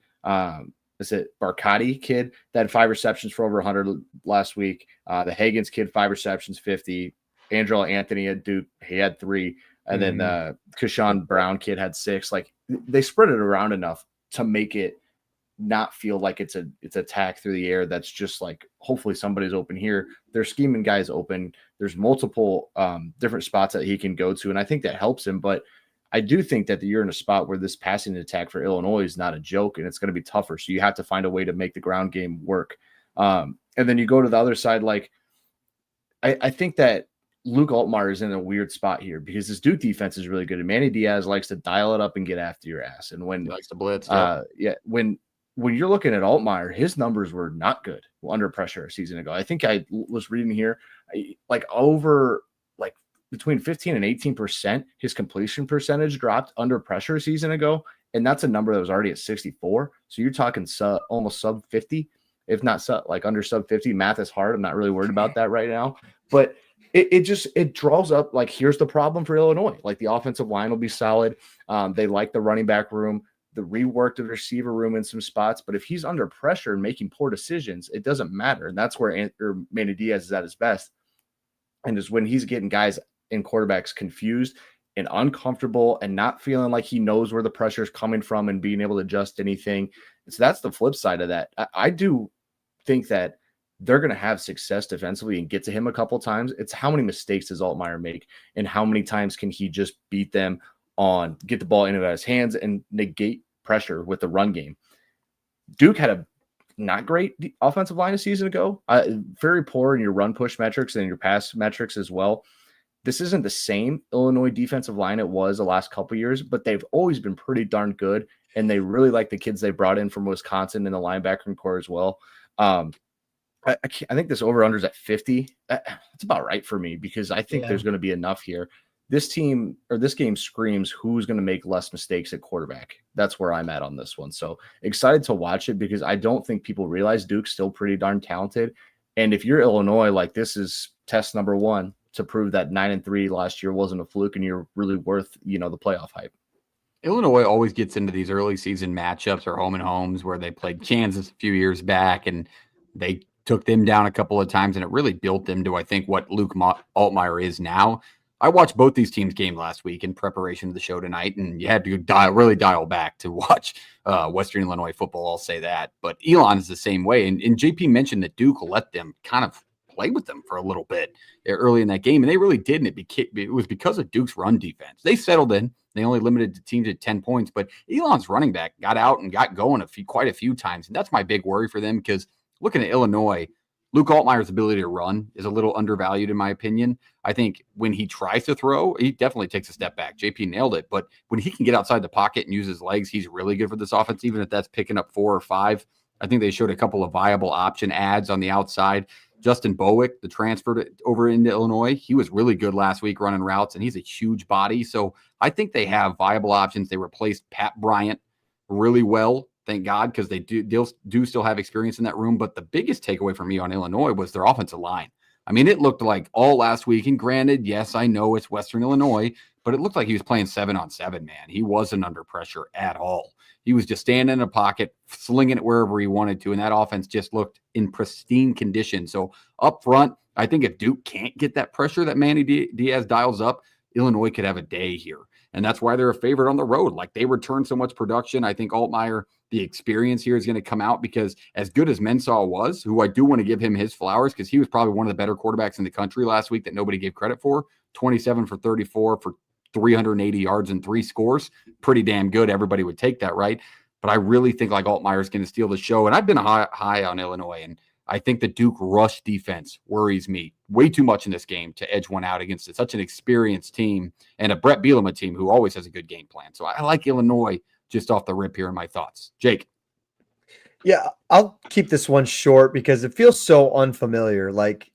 Speaker 3: is it Barcati kid that had 5 receptions for over 100 last week. The Hagens kid, 5 receptions, 50. Andrew Anthony at Duke, he had 3. And then Keyshawn Brown kid had 6. Like they spread it around enough to make it not feel like it's attack through the air. That's just like, hopefully somebody's open here. They're scheming guys open. There's multiple different spots that he can go to. And I think that helps him. But I do think that you're in a spot where this passing attack for Illinois is not a joke, and it's going to be tougher. So you have to find a way to make the ground game work. And then you go to the other side. Like I think that Luke Altmaier is in a weird spot here because his Duke defense is really good. And Manny Diaz likes to dial it up and get after your ass. And when
Speaker 1: He likes to blitz.
Speaker 3: when you're looking at Altmaier, his numbers were not good under pressure a season ago. I think I was reading here, between 15 and 18%, his completion percentage dropped under pressure a season ago. And that's a number that was already at 64. So you're talking almost sub 50, if not under sub 50. Math is hard. I'm not really worried about that right now. But it draws up, like, here's the problem for Illinois. Like, the offensive line will be solid. They like the running back room, the reworked the receiver room in some spots. But if he's under pressure and making poor decisions, it doesn't matter. And that's where Manny Diaz is at his best. And is when he's getting guys and quarterbacks confused and uncomfortable and not feeling like he knows where the pressure is coming from and being able to adjust anything. And so that's the flip side of that. I do think that they're going to have success defensively and get to him a couple times. It's how many mistakes does Altmaier make and how many times can he just beat them on, get the ball into his hands and negate pressure with the run game. Duke had a not great offensive line a season ago. Very poor in your run push metrics and your pass metrics as well. This isn't the same Illinois defensive line it was the last couple of years, but they've always been pretty darn good, and they really like the kids they brought in from Wisconsin in the linebacking core as well. I think this over-under is at 50. That's about right for me because I think there's going to be enough here. This team or this game screams who's going to make less mistakes at quarterback. That's where I'm at on this one. So excited to watch it because I don't think people realize Duke's still pretty darn talented. And if you're Illinois, like this is test number one to prove that 9-3 last year wasn't a fluke and you're really worth, the playoff hype.
Speaker 1: Illinois always gets into these early season matchups or home and homes where they played Kansas a few years back and they took them down a couple of times, and it really built them to, I think, what Luke Altmaier is now. I watched both these teams' game last week in preparation of the show tonight, and you had to really dial back to watch Western Illinois football. I'll say that. But Elon is the same way. And JP mentioned that Duke let them kind of play with them for a little bit early in that game, and they really did. And it was because of Duke's run defense. They settled in. They only limited the team to 10 points, but Elon's running back got out and got going quite a few times. And that's my big worry for them because looking at Illinois, Luke Altmaier's ability to run is a little undervalued in my opinion. I think when he tries to throw, he definitely takes a step back. JP nailed it. But when he can get outside the pocket and use his legs, he's really good for this offense, even if that's picking up 4 or 5. I think they showed a couple of viable option ads on the outside. Justin Bowick, the transfer over into Illinois, he was really good last week running routes, and he's a huge body. So I think they have viable options. They replaced Pat Bryant really well. Thank God, because they do still have experience in that room. But the biggest takeaway for me on Illinois was their offensive line. I mean, it looked like all last week, and granted, yes, I know it's Western Illinois, but it looked like he was playing 7-on-7, man. He wasn't under pressure at all. He was just standing in a pocket, slinging it wherever he wanted to, and that offense just looked in pristine condition. So up front, I think if Duke can't get that pressure that Manny Diaz dials up, Illinois could have a day here. And that's why they're a favorite on the road. Like, they return so much production. I think Altmaier, the experience here is going to come out because as good as Mensah was, who I do want to give him his flowers because he was probably one of the better quarterbacks in the country last week that nobody gave credit for, 27 for 34 for 380 yards and 3 scores. Pretty damn good. Everybody would take that, right? But I really think like Altmaier is going to steal the show. And I've been high on Illinois, and I think the Duke rush defense worries me way too much in this game to edge one out against such an experienced team and a Brett Bielema team who always has a good game plan. So I like Illinois just off the rip here in my thoughts. Jake.
Speaker 2: Yeah, I'll keep this one short because it feels so unfamiliar. Like,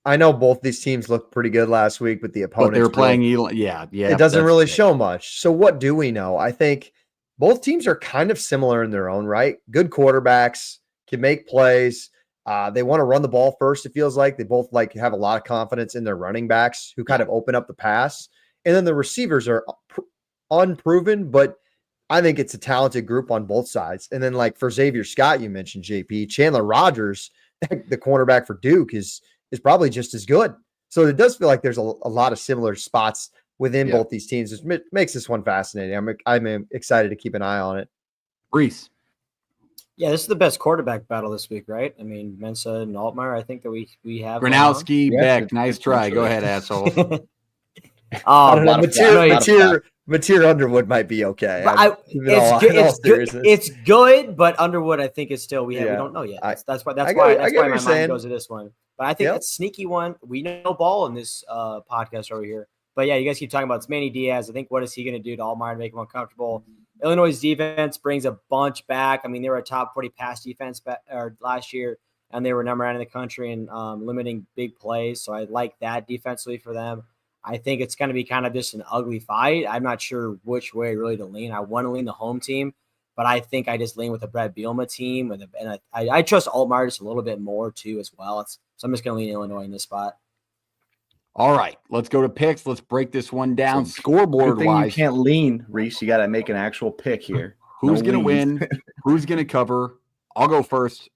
Speaker 2: I know both these teams looked pretty good last week, but the opponents.
Speaker 1: But they were playing yeah.
Speaker 2: It doesn't really show much. So what do we know? I think both teams are kind of similar in their own right. Good quarterbacks, can make plays. They want to run the ball first. It feels like they both have a lot of confidence in their running backs who kind of open up the pass. And then the receivers are unproven, but I think it's a talented group on both sides. And then for Xavier Scott, you mentioned JP, Chandler Rogers, the cornerback for Duke is probably just as good. So it does feel like there's a lot of similar spots within both these teams. It makes this one fascinating. I'm excited to keep an eye on it.
Speaker 1: Reese.
Speaker 4: Yeah, this is the best quarterback battle this week, right? I mean, Mensah and Altmaier, I think that we have.
Speaker 1: Gronowski, Beck, nice try. Go ahead, asshole.
Speaker 2: I don't know. Mateer Underwood might be okay.
Speaker 4: It's good, but Underwood, I think, is still we don't know yet. That's why my mind goes to this one. But I think that's a sneaky one. We know ball in this podcast over here. But yeah, you guys keep talking about it's Manny Diaz. I think what is he going to do to Altmaier to make him uncomfortable? Illinois' defense brings a bunch back. I mean, they were a top 40 pass defense last year, and they were number 9 in the country in limiting big plays. So I like that defensively for them. I think it's going to be kind of just an ugly fight. I'm not sure which way really to lean. I want to lean the home team, but I think I just lean with the Brett Bielema team. And I trust Altmaier just a little bit more, too, as well. So I'm just going to lean Illinois in this spot.
Speaker 1: All right, let's go to picks. Let's break this one down. Scoreboard-wise.
Speaker 3: You can't lean, Reese. You got to make an actual pick here.
Speaker 1: Who's going to win? Who's going to cover? I'll go first.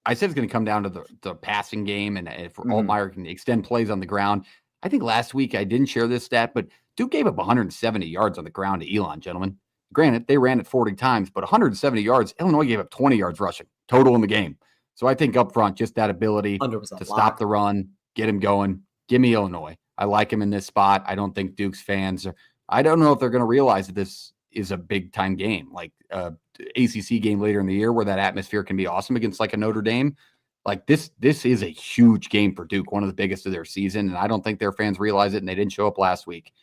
Speaker 1: I said it's going to come down to the passing game, and if Altmaier can extend plays on the ground. I think last week I didn't share this stat, but Duke gave up 170 yards on the ground to Elon, gentlemen. Granted, they ran it 40 times, but 170 yards, Illinois gave up 20 yards rushing total in the game. So I think up front, just that ability to stop the run, get him going. Give me Illinois. I like him in this spot. I don't think Duke's fans I don't know if they're going to realize that this is a big time game, like ACC game later in the year where that atmosphere can be awesome against like a Notre Dame. Like this is a huge game for Duke, one of the biggest of their season. And I don't think their fans realize it, and they didn't show up last week.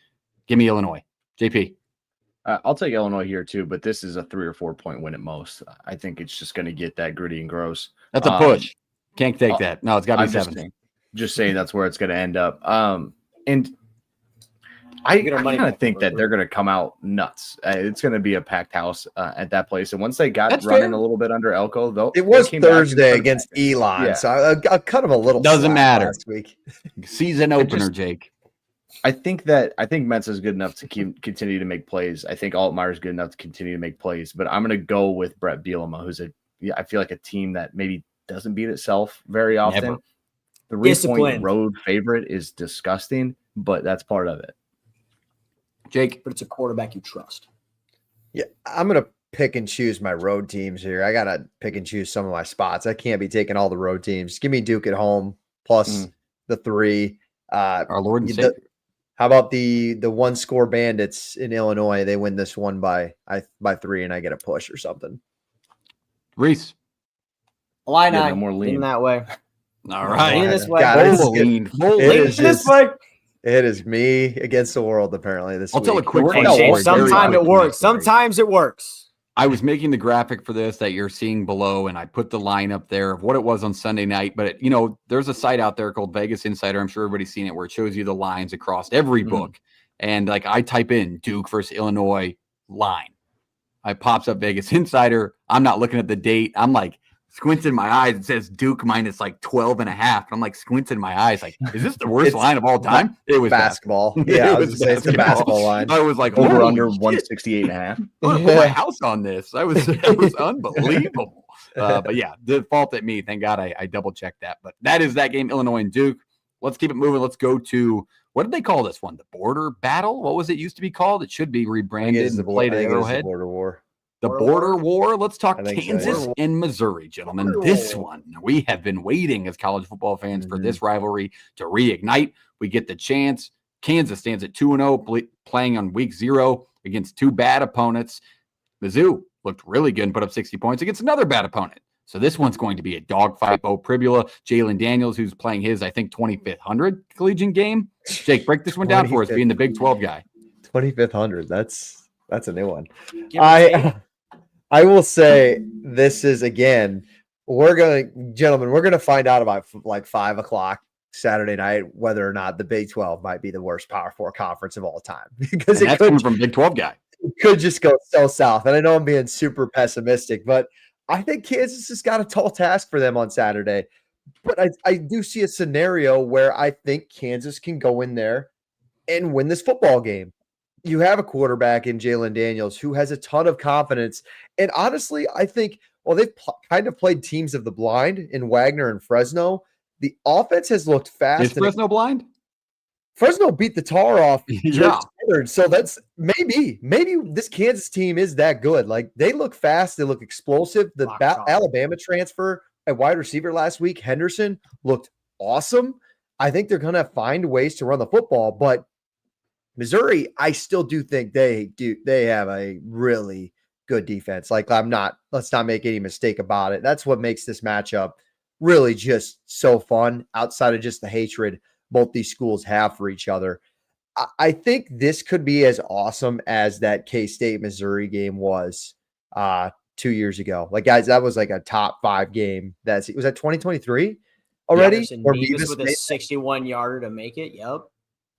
Speaker 1: Give me Illinois. JP.
Speaker 3: I'll take Illinois here too, but this is a 3 or 4 point win at most. I think it's just going to get that gritty and gross.
Speaker 1: That's a push. Can't take that. No, it's got to be 7.
Speaker 3: Just saying that's where it's going to end up. And I kind of think that they're going to come out nuts. It's going to be a packed house at that place. And once they got running a little bit under Elko, though,
Speaker 2: it was Thursday against Elon, so I kind of a little
Speaker 1: doesn't matter
Speaker 2: last week.
Speaker 1: Season opener, Jake.
Speaker 3: I think Mensa is good enough to continue to make plays. I think Altmaier is good enough to continue to make plays. But I'm going to go with Brett Bielema, who's I feel like a team that maybe doesn't beat itself very often.
Speaker 1: Never.
Speaker 3: The 3-point road favorite is disgusting, but that's part of it.
Speaker 1: Jake,
Speaker 4: but it's a quarterback you trust.
Speaker 2: Yeah, I'm going to pick and choose my road teams here. I got to pick and choose some of my spots. I can't be taking all the road teams. Give me Duke at home plus the 3.
Speaker 1: Our Lord and Savior.
Speaker 2: How about the 1-score Bandits in Illinois? They win this one by 3, and I get a push or something.
Speaker 1: Reese.
Speaker 4: Illini. No more lean that way.
Speaker 1: All right.
Speaker 4: This way.
Speaker 2: It is me against the world, apparently, this week.
Speaker 1: I'll tell a quick
Speaker 4: story. Sometimes it works. Sometimes it works.
Speaker 1: I was making the graphic for this that you're seeing below, and I put the line up there of what it was on Sunday night. But, there's a site out there called Vegas Insider. I'm sure everybody's seen it, where it shows you the lines across every book. And, I type in Duke versus Illinois line. It pops up Vegas Insider. I'm not looking at the date. I'm squinting my eyes. It says Duke minus 12.5. And I'm squinting my eyes. Is this the worst line of all time? It was
Speaker 2: basketball. Yeah, I was going to say it's the basketball line.
Speaker 1: I was
Speaker 3: over under 168.5.
Speaker 1: I put my house on this. It was unbelievable. But yeah, the fault at me. Thank God I double checked that. But that is that game, Illinois and Duke. Let's keep it moving. Let's go to, what did they call this one? The border battle? What was it used to be called? It should be rebranded and played at Arrowhead.
Speaker 2: Border war.
Speaker 1: The border war. Let's talk Kansas and Missouri, gentlemen. This one, we have been waiting as college football fans for this rivalry to reignite. We get the chance. Kansas stands at 2-0, playing on week 0 against 2 bad opponents. Mizzou looked really good and put up 60 points against another bad opponent. So this one's going to be a dogfight. Bo Pribula, Jalen Daniels, who's playing his, I think, 2500 collegiate game. Jake, break this one down for us, being the Big 12 guy.
Speaker 2: 2500. That's a new one. I will say this is, again, we're going to find out about 5 o'clock Saturday night whether or not the Big 12 might be the worst Power 4 conference of all time, because
Speaker 1: it could, from Big 12 guy.
Speaker 2: It could just go so south. And I know I'm being super pessimistic, but I think Kansas has got a tall task for them on Saturday. But I do see a scenario where I think Kansas can go in there and win this football game. You have a quarterback in Jalen Daniels who has a ton of confidence. And honestly, I think, they've kind of played teams of the blind in Wagner and Fresno. The offense has looked fast.
Speaker 1: Is Fresno blind?
Speaker 2: Fresno beat the tar off.
Speaker 1: Yeah.
Speaker 2: So that's maybe this Kansas team is that good. They look fast. They look explosive. The Alabama transfer at wide receiver last week, Henderson, looked awesome. I think they're going to find ways to run the football, but Missouri, I still do think they have a really good defense. Let's not make any mistake about it. That's what makes this matchup really just so fun, outside of just the hatred both these schools have for each other. I think this could be as awesome as that K-State Missouri game was 2 years ago. Guys, that was a top 5 game. Was that 2023 already?
Speaker 4: Or Beavis with a 61-yarder to make it. Yep.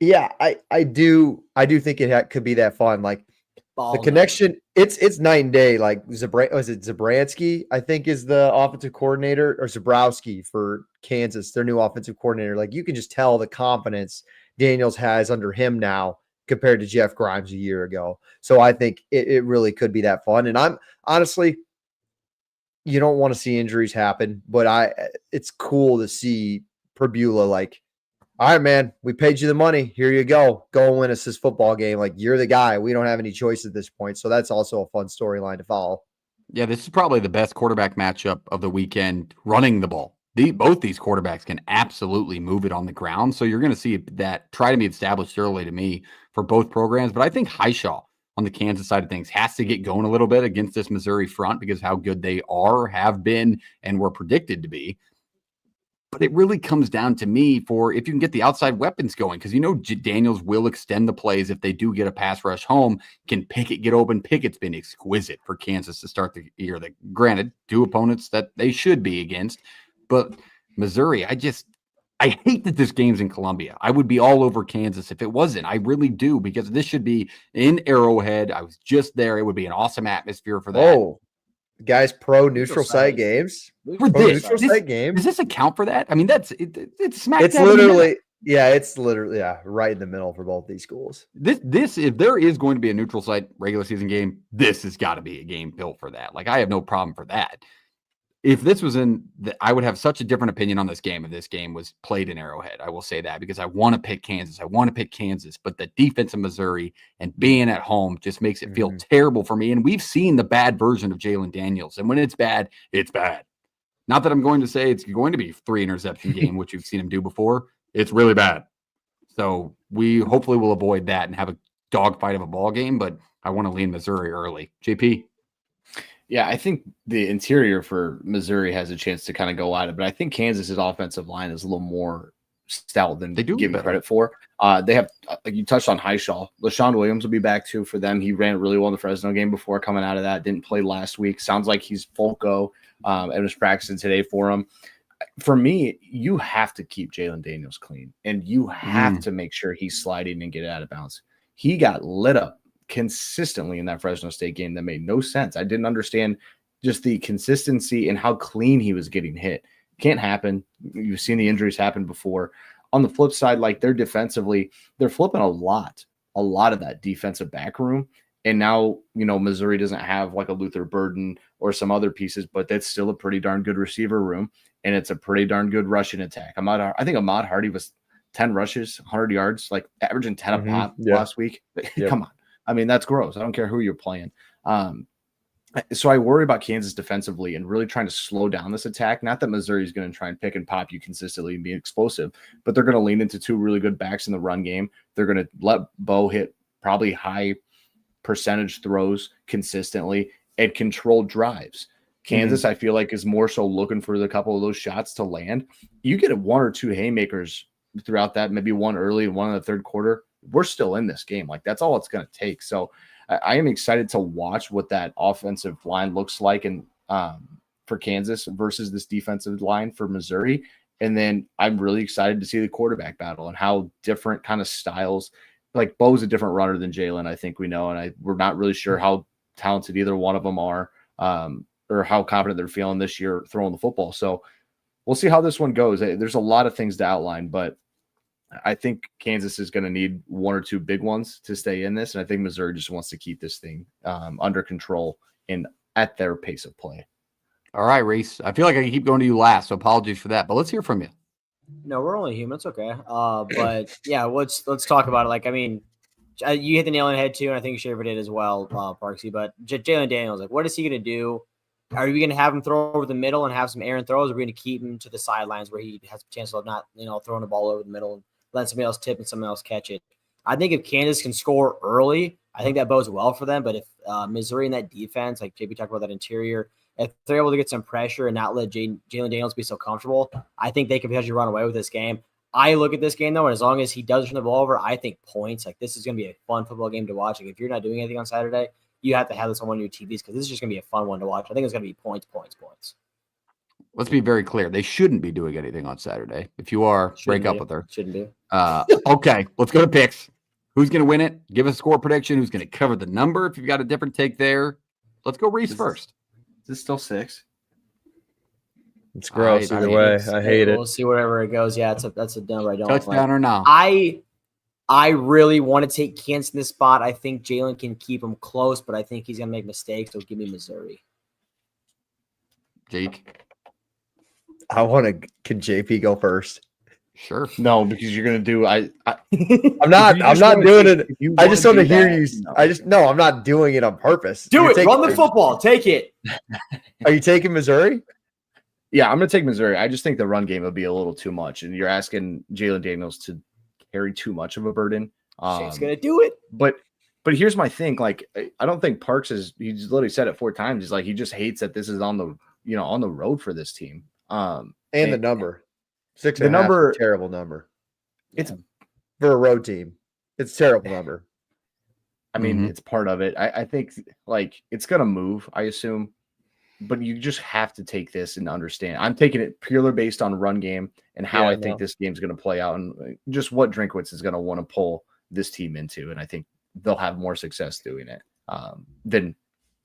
Speaker 2: Yeah, I do think it could be that fun. The connection, it's night and day. Zabransky, I think, is the offensive coordinator, or Zabrowski for Kansas, their new offensive coordinator. You can just tell the confidence Daniels has under him now compared to Jeff Grimes a year ago. So I think it really could be that fun. And I'm honestly, you don't want to see injuries happen, but it's cool to see Pribula all right, man, we paid you the money. Here you go. Go and win us this football game. You're the guy. We don't have any choice at this point. So that's also a fun storyline to follow.
Speaker 1: Yeah, this is probably the best quarterback matchup of the weekend, running the ball. Both these quarterbacks can absolutely move it on the ground. So you're going to see that try to be established early to me for both programs. But I think Highshaw on the Kansas side of things has to get going a little bit against this Missouri front because of how good they are, have been, and were predicted to be. But it really comes down to me for if you can get the outside weapons going, because Daniels will extend the plays if they do get a pass rush home. Can Pickett get open? Pickett's been exquisite for Kansas to start the year. Granted, two opponents that they should be against, but Missouri, I hate that this game's in Columbia. I would be all over Kansas if it wasn't. I really do, because this should be in Arrowhead. I was just there. It would be an awesome atmosphere for that.
Speaker 2: Oh, guys, neutral site games.
Speaker 1: Neutral
Speaker 2: site games.
Speaker 1: Does this account for that? I mean, it's smack.
Speaker 2: It's literally, it's literally, right in the middle for both these schools.
Speaker 1: This, if there is going to be a neutral site regular season game, this has got to be a game built for that. Like, I have no problem for that. If this was I would have such a different opinion on this game if this game was played in Arrowhead. I will say that because I want to pick Kansas. But the defense of Missouri and being at home just makes it feel terrible for me. And we've seen the bad version of Jalen Daniels. And when it's bad, it's bad. Not that I'm going to say it's going to be 3 interception game, which you've seen him do before. It's really bad. So we hopefully will avoid that and have a dogfight of a ball game. But I want to lean Missouri early. JP.
Speaker 3: Yeah, I think the interior for Missouri has a chance to kind of go at it, but I think Kansas's offensive line is a little more stout than
Speaker 1: they do
Speaker 3: give credit for. They have, like you touched on, Highshaw. LaShawn Williams will be back too for them. He ran really well in the Fresno game before coming out of that. Didn't play last week. Sounds like he's full go and was practicing today for him. For me, you have to keep Jalen Daniels clean, and you have to make sure he's sliding and get out of bounds. He got lit up consistently in that Fresno State game that made no sense. I didn't understand just the consistency and how clean he was getting hit. Can't happen. You've seen the injuries happen before. On the flip side, like, they're defensively, they're flipping a lot of that defensive back room. And now, Missouri doesn't have like a Luther Burden or some other pieces, but that's still a pretty darn good receiver room. And it's a pretty darn good rushing attack. I think Ahmad Hardy was 10 rushes, 100 yards, like averaging 10 a pop last week. Come on. I mean, that's gross. I don't care who you're playing. So I worry about Kansas defensively and really trying to slow down this attack. Not that Missouri is going to try and pick and pop you consistently and be explosive, but they're going to lean into 2 really good backs in the run game. They're going to let Bo hit probably high percentage throws consistently and controlled drives. Kansas, I feel like, is more so looking for the couple of those shots to land. You get 1 or 2 haymakers throughout that, maybe one early, one in the third quarter. We're still in this game. Like, that's all it's going to take. So I am excited to watch what that offensive line looks like and for Kansas versus this defensive line for Missouri. And then I'm really excited to see the quarterback battle and how different kind of styles, like Bo's a different runner than Jalen, I think we know. And we're not really sure how talented either one of them are or how confident they're feeling this year throwing the football. So we'll see how this one goes. There's a lot of things to outline, but I think Kansas is going to need 1 or 2 big ones to stay in this. And I think Missouri just wants to keep this thing under control and at their pace of play.
Speaker 1: All right, Reese. I feel like I can keep going to you last, so apologies for that. But let's hear from you.
Speaker 4: No, we're only human. It's okay. But yeah, let's talk about it. Like, I mean, you hit the nail on the head too, and I think Shaver did as well, Parksy. But Jalen Daniels, like, what is he going to do? Are we going to have him throw over the middle and have some errant throws? Or are we going to keep him to the sidelines where he has potential of not, throwing the ball over the middle and let somebody else tip and someone else catch it? I think if Kansas can score early, I think that bodes well for them. But if Missouri in that defense, like JP talked about that interior, if they're able to get some pressure and not let Jalen Daniels be so comfortable, I think they could potentially run away with this game. I look at this game, though, and as long as he does turn the ball over, I think points. Like, this is going to be a fun football game to watch. Like, if you're not doing anything on Saturday, you have to have this on one of your TVs because this is just going to be a fun one to watch. I think it's going to be points.
Speaker 1: Let's be very clear. They shouldn't be doing anything on Saturday. If you are, break up with her.
Speaker 4: Shouldn't be.
Speaker 1: Okay, let's go to picks. Who's going to win it? Give us a score prediction. Who's going to cover the number? If you've got a different take there, let's go Reese first.
Speaker 3: Is this still 6?
Speaker 2: It's gross either way. I hate it.
Speaker 4: We'll see wherever it goes. Yeah, that's a number I don't like.
Speaker 1: Touchdown or no?
Speaker 4: I really want to take Kansas in this spot. I think Jalen can keep him close, but I think he's going to make mistakes. So give me Missouri.
Speaker 1: Jake?
Speaker 2: Can JP go first?
Speaker 1: Sure.
Speaker 3: No, because you're going to do I'm
Speaker 2: not doing it. I just want to hear you. I'm not doing it on purpose.
Speaker 4: Do it. Run the football. Take it.
Speaker 2: Are you taking Missouri?
Speaker 3: Yeah, I'm going to take Missouri. I just think the run game will be a little too much, and you're asking Jalen Daniels to carry too much of a burden.
Speaker 4: Shane's going to do it.
Speaker 3: But But here's my thing. Like, I don't think Parks is, he's literally said it 4 times. He's like, he just hates that this is on the, on the road for this team.
Speaker 2: And the number 6.5
Speaker 3: the number,
Speaker 2: is a terrible number.
Speaker 3: It's
Speaker 2: for a road team. It's a terrible number.
Speaker 3: I mean, it's part of it. I think like it's going to move, I assume, but you just have to take this and understand. I'm taking it purely based on run game and how I think this game's going to play out and just what Drinkwitz is going to want to pull this team into. And I think they'll have more success doing it than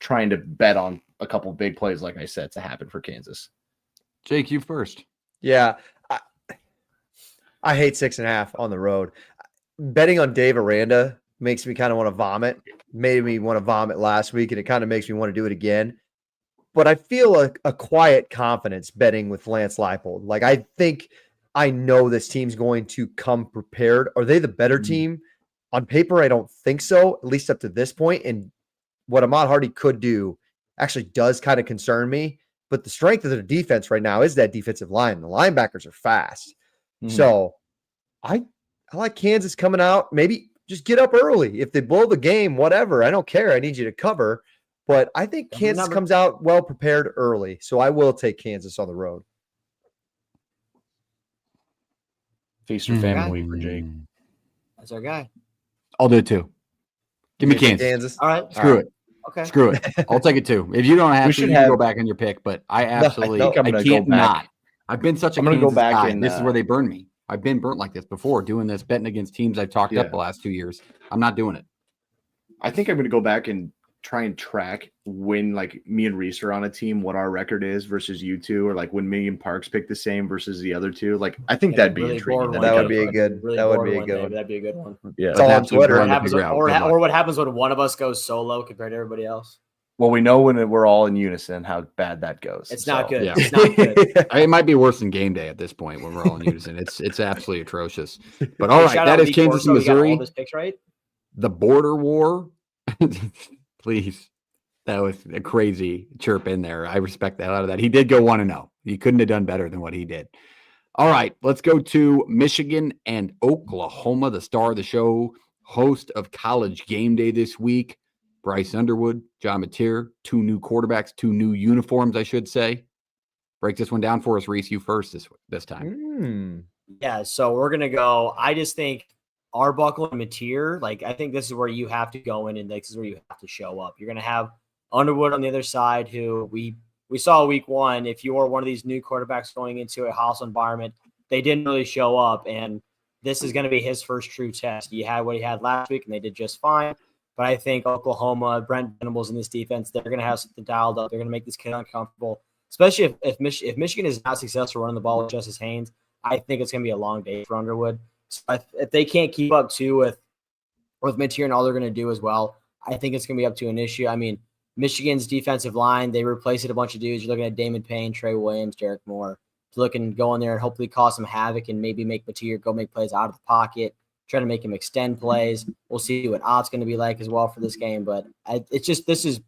Speaker 3: trying to bet on a couple of big plays, like I said, to happen for Kansas.
Speaker 1: Jake, you first.
Speaker 2: Yeah. I hate 6.5 on the road. Betting on Dave Aranda makes me kind of want to vomit. Made me want to vomit last week, and it kind of makes me want to do it again. But I feel a quiet confidence betting with Lance Leipold. Like, I think I know this team's going to come prepared. Are they the better team? On paper, I don't think so, at least up to this point. And what Ahmad Hardy could do actually does kind of concern me. But the strength of their defense right now is that defensive line. The linebackers are fast. So I like Kansas coming out. Maybe just get up early. If they blow the game, whatever. I don't care. I need you to cover. But I think Kansas comes out well prepared early. So I will take Kansas on the road.
Speaker 3: Feast or famine week for Jake.
Speaker 4: That's our guy.
Speaker 1: I'll do it too. Give me Kansas.
Speaker 4: All right.
Speaker 1: Screw it.
Speaker 4: Okay.
Speaker 1: Screw it. I'll take it too. If you don't have to, you can go back on your pick, but I absolutely I can't not. I've been such a Kansas guy. This is where they burn me. I've been burnt like this before, doing this, betting against teams I've talked up the last 2 years. I'm not doing it.
Speaker 3: I think I'm going to go back and try and track when, like, me and Reese are on a team, what our record is versus you two, or like when me and Parks pick the same versus the other two. Like, I think that'd be
Speaker 4: really
Speaker 3: intriguing.
Speaker 2: That would be a good. That would be a good one.
Speaker 4: That'd be a good one.
Speaker 3: Yeah,
Speaker 2: it's all on Twitter.
Speaker 4: Or what happens when one of us goes solo compared to everybody else?
Speaker 3: Well, we know when we're all in unison how bad that goes.
Speaker 4: It's not good.
Speaker 1: Yeah.
Speaker 4: It's not good.
Speaker 1: It might be worse than game day at this point when we're all in unison. It's absolutely atrocious. But all right, that is Kansas and Missouri.
Speaker 4: Right?
Speaker 1: The border war. Please. That was a crazy chirp in there. I respect that out of that. He did go 1-0. He couldn't have done better than what he did. All right, let's go to Michigan and Oklahoma, the star of the show, host of College Game Day this week. Bryce Underwood, John Mateer, 2 new quarterbacks, 2 new uniforms, I should say. Break this one down for us, Reese. You first this time.
Speaker 4: Yeah, so we're gonna go. I just think Arbuckle and Mateer, like, I think this is where you have to go in, and this is where you have to show up. You're gonna have Underwood on the other side, who we saw week 1. If you were one of these new quarterbacks going into a hostile environment, they didn't really show up, and this is going to be his first true test. He had what he had last week, and they did just fine. But I think Oklahoma, Brent Venables in this defense, they're going to have something dialed up. They're going to make this kid uncomfortable, especially if Michigan is not successful running the ball with Justice Haynes. I think it's going to be a long day for Underwood. So if they can't keep up too with Mateer and all they're going to do as well, I think it's going to be up to an issue. I mean, Michigan's defensive line, they replaced a bunch of dudes. You're looking at Damon Payne, Trey Williams, Derek Moore. Looking to go in there and hopefully cause some havoc and maybe make Mateer go make plays out of the pocket, try to make him extend plays. We'll see what Ott's going to be like as well for this game. But this is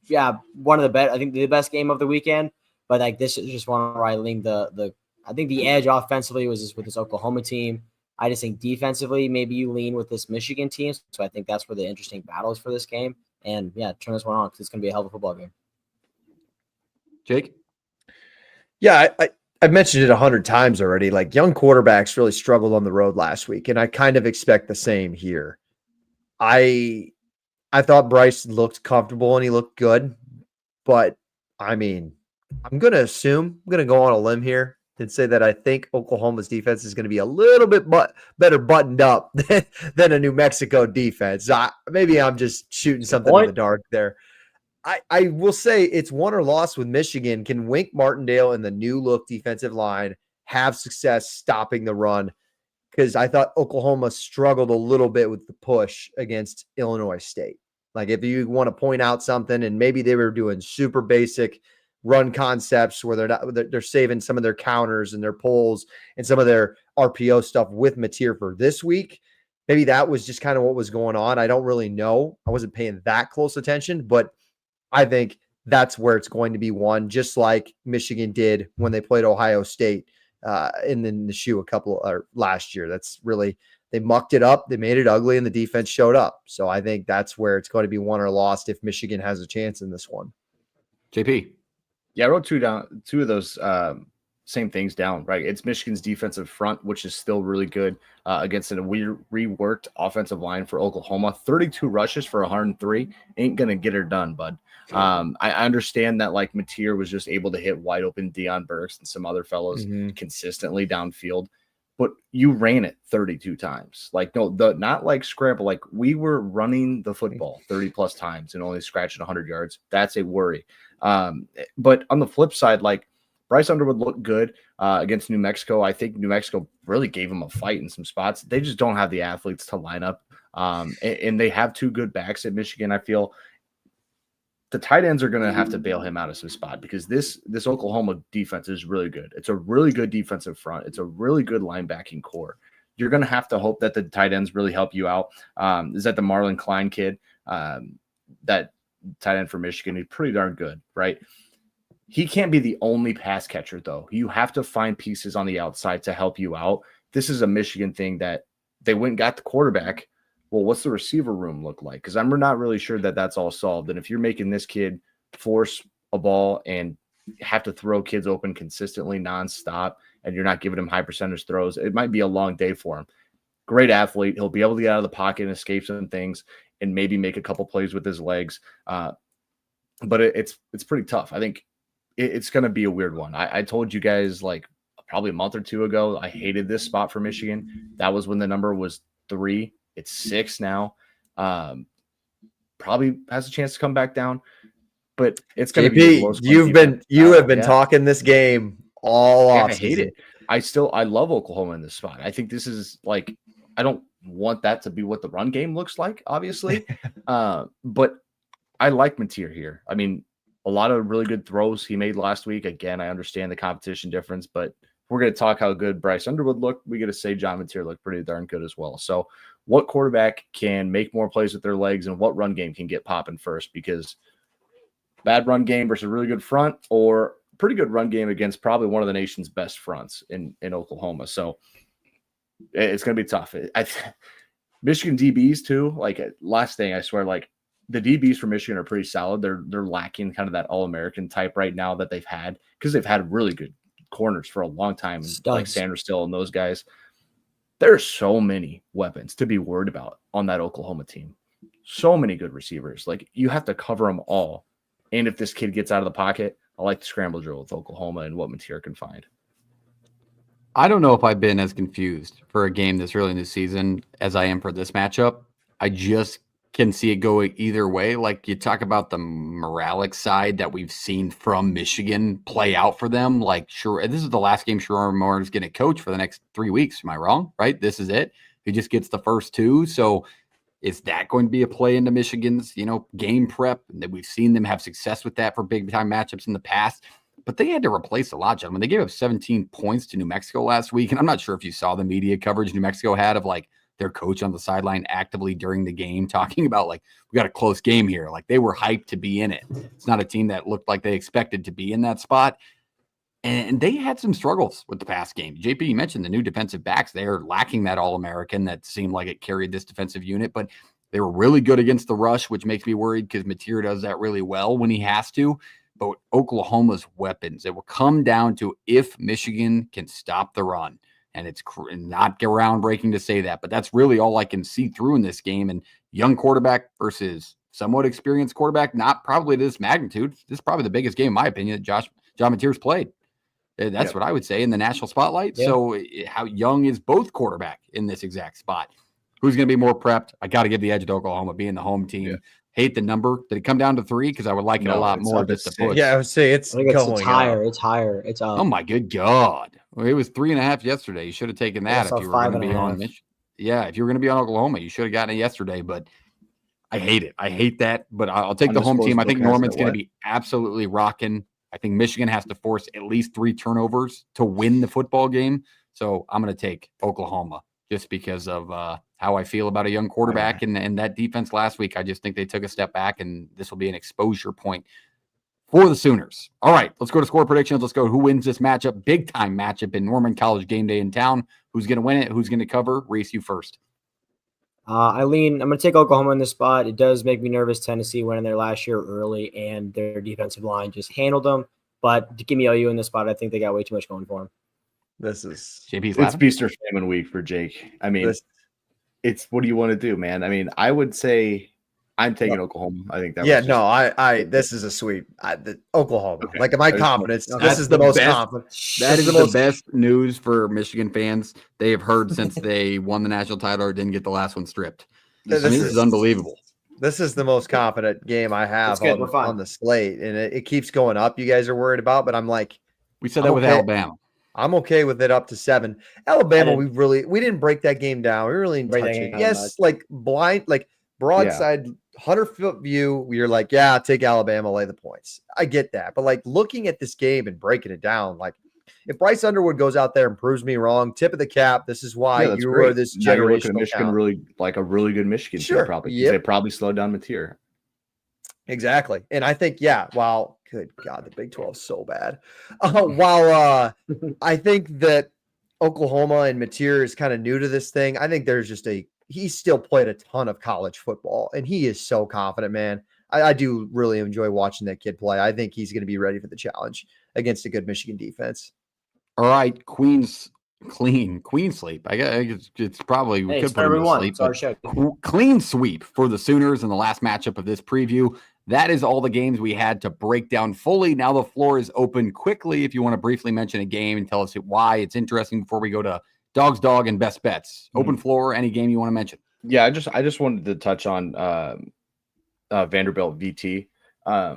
Speaker 4: one of the best, I think the best game of the weekend. But like, this is just one where I lean I think the edge offensively was just with this Oklahoma team. I just think defensively, maybe you lean with this Michigan team. So I think that's where the interesting battle is for this game. And yeah, turn this one on because it's going to be a hell of a football game.
Speaker 1: Jake?
Speaker 2: Yeah, I've mentioned it 100 times already. Like, young quarterbacks really struggled on the road last week, and I kind of expect the same here. I thought Bryce looked comfortable and he looked good, but I mean, I'm going to go on a limb here and say that I think Oklahoma's defense is going to be a little bit better buttoned up than a New Mexico defense. Maybe I'm just shooting something in the dark there. I will say it's won or lost with Michigan. Can Wink Martindale and the new look defensive line have success stopping the run? Because I thought Oklahoma struggled a little bit with the push against Illinois State. Like, if you want to point out something, and maybe they were doing super basic run concepts where they're saving some of their counters and their pulls and some of their RPO stuff with Mateer for this week. Maybe that was just kind of what was going on. I don't really know. I wasn't paying that close attention, but I think that's where it's going to be won, just like Michigan did when they played Ohio State in the shoe last year. That's really They mucked it up. They made it ugly, and the defense showed up. So I think that's where it's going to be won or lost if Michigan has a chance in this one.
Speaker 1: JP.
Speaker 3: Yeah, I wrote two of those same things down, right? It's Michigan's defensive front, which is still really good against a reworked offensive line for Oklahoma. 32 rushes for 103 ain't going to get her done, bud. I understand that like Mateer was just able to hit wide open Deion Burks and some other fellows consistently downfield, but you ran it 32 times. Like, no, not like scramble. Like we were running the football 30 plus times and only scratching 100 yards. That's a worry. But on the flip side, like Bryce Underwood looked good against New Mexico. I think New Mexico really gave him a fight in some spots. They just don't have the athletes to line up. And they have two good backs at Michigan. I feel the tight ends are going to have to bail him out of some spot because this Oklahoma defense is really good. It's a really good defensive front. It's a really good linebacking core. You're going to have to hope that the tight ends really help you out. Is that the Marlon Klein kid? That tight end for Michigan? He's pretty darn good, right? He can't be the only pass catcher, though. You have to find pieces on the outside to help you out. This is a Michigan thing that they went and got the quarterback. Well, what's the receiver room look like? Because I'm not really sure that that's all solved. And if you're making this kid force a ball and have to throw kids open consistently nonstop, and you're not giving him high percentage throws, it might be a long day for him. Great athlete. He'll be able to get out of the pocket and escape some things and maybe make a couple plays with his legs. But it's pretty tough. I think it's going to be a weird one. I told you guys like probably a month or two ago, I hated this spot for Michigan. That was when the number was 3. It's 6 now. Probably has a chance to come back down, but it's going to be close.
Speaker 2: You have been talking this game all off.
Speaker 3: I hate it. I love Oklahoma in this spot. I think this is like, I don't want that to be what the run game looks like, obviously. But I like Mateer here. I mean, a lot of really good throws he made last week. Again, I understand the competition difference, but if we're going to talk how good Bryce Underwood looked, we got to say John Mateer looked pretty darn good as well. So what quarterback can make more plays with their legs and what run game can get popping first? Because bad run game versus a really good front or pretty good run game against probably one of the nation's best fronts in Oklahoma. So it's going to be tough. Michigan DBs too. Like last thing, I swear, like the DBs for Michigan are pretty solid. They're lacking kind of that All-American type right now that they've had because they've had really good corners for a long time, like Sanders Still and those guys. There are so many weapons to be worried about on that Oklahoma team. So many good receivers. Like you have to cover them all. And if this kid gets out of the pocket, I like the scramble drill with Oklahoma and what Mateer can find.
Speaker 1: I don't know if I've been as confused for a game this early in the season as I am for this matchup. I just can see it go either way. Like you talk about the moralic side that we've seen from Michigan play out for them. Like, sure, this is the last game Sherrod Moore is going to coach for the next 3 weeks. Am I wrong? Right? This is it. He just gets the first 2. So is that going to be a play into Michigan's, game prep? That we've seen them have success with that for big time matchups in the past. But they had to replace a lot, gentlemen. They gave up 17 points to New Mexico last week. And I'm not sure if you saw the media coverage New Mexico had of like their coach on the sideline actively during the game talking about like, we got a close game here. Like they were hyped to be in it. It's not a team that looked like they expected to be in that spot. And they had some struggles with the past game. JP, you mentioned the new defensive backs. They are lacking that All-American that seemed like it carried this defensive unit, but they were really good against the rush, which makes me worried because Mateer does that really well when he has to. But Oklahoma's weapons, it will come down to if Michigan can stop the run. And it's not groundbreaking to say that, but that's really all I can see through in this game. And young quarterback versus somewhat experienced quarterback, not probably to this magnitude. This is probably the biggest game, in my opinion, that John Mateer's played. That's what I would say in the national spotlight. Yeah. So how young is both quarterback in this exact spot? Who's going to be more prepped? I got to give the edge to Oklahoma being the home team. Yeah. Hate the number. Did it come down to 3? Because I would like it a lot more just to push.
Speaker 2: Yeah, I would say it's
Speaker 4: higher. It's higher. It's up.
Speaker 1: Oh my good God. Well, it was 3.5 yesterday. You should have taken that if you were going to be on Michigan. Yeah, if you were going to be on Oklahoma, you should have gotten it yesterday. But I hate it. I hate that. But I'll take the home team. I think Norman's going to be absolutely rocking. I think Michigan has to force at least 3 turnovers to win the football game. So I'm going to take Oklahoma just because of how I feel about a young quarterback and that defense last week. I just think they took a step back, and this will be an exposure point for the Sooners. All right, let's go to score predictions. Let's go who wins this matchup. Big time matchup in Norman College game day in town. Who's going to win it? Who's going to cover? Reese, you first.
Speaker 4: I'm going to take Oklahoma in this spot. It does make me nervous. Tennessee went in there last year early, and their defensive line just handled them. But to give me OU in this spot, I think they got way too much going for them.
Speaker 2: This is
Speaker 1: JP's
Speaker 3: It's feast or famine week for Jake. I mean, it's what do you want to do, man? I mean, I would say I'm taking Oklahoma. I think that.
Speaker 2: Yeah, no, I this is a sweep. Oklahoma.
Speaker 3: Okay.
Speaker 2: Like, my confidence.
Speaker 4: Okay.
Speaker 2: This is the most
Speaker 1: best.
Speaker 2: confident.
Speaker 1: That is the best news for Michigan fans they have heard since they won the national title or didn't get the last one stripped. This is unbelievable.
Speaker 2: This is the most confident game I have on the slate, and it keeps going up. You guys are worried about, but I'm like,
Speaker 1: We said that with Alabama.
Speaker 2: I'm okay with it up to 7. Alabama, we didn't break that game down. We really didn't touch it. Yes, like broadside 100-foot view, you're like, yeah, take Alabama, lay the points. I get that. But like looking at this game and breaking it down, like if Bryce Underwood goes out there and proves me wrong, tip of the cap. This is why you were this generation.
Speaker 3: Michigan really like a really good Michigan team, probably. Yep. They probably slowed down Mateer.
Speaker 2: Exactly. And I think, while good God, the Big 12 is so bad. While I think that Oklahoma and Mateer is kind of new to this thing, I think there's just he's still played a ton of college football, and he is so confident, man. I do really enjoy watching that kid play. I think he's going to be ready for the challenge against a good Michigan defense.
Speaker 1: All right, Queen sweep. I guess it's probably we could put him to sleep.
Speaker 4: It's our show.
Speaker 1: Clean sweep for the Sooners in the last matchup of this preview. That is all the games we had to break down fully. Now the floor is open quickly. If you want to briefly mention a game and tell us why it's interesting before we go to Dog's Dog and Best Bets. Open floor, any game you want to mention.
Speaker 3: Yeah, I just wanted to touch on Vanderbilt VT. I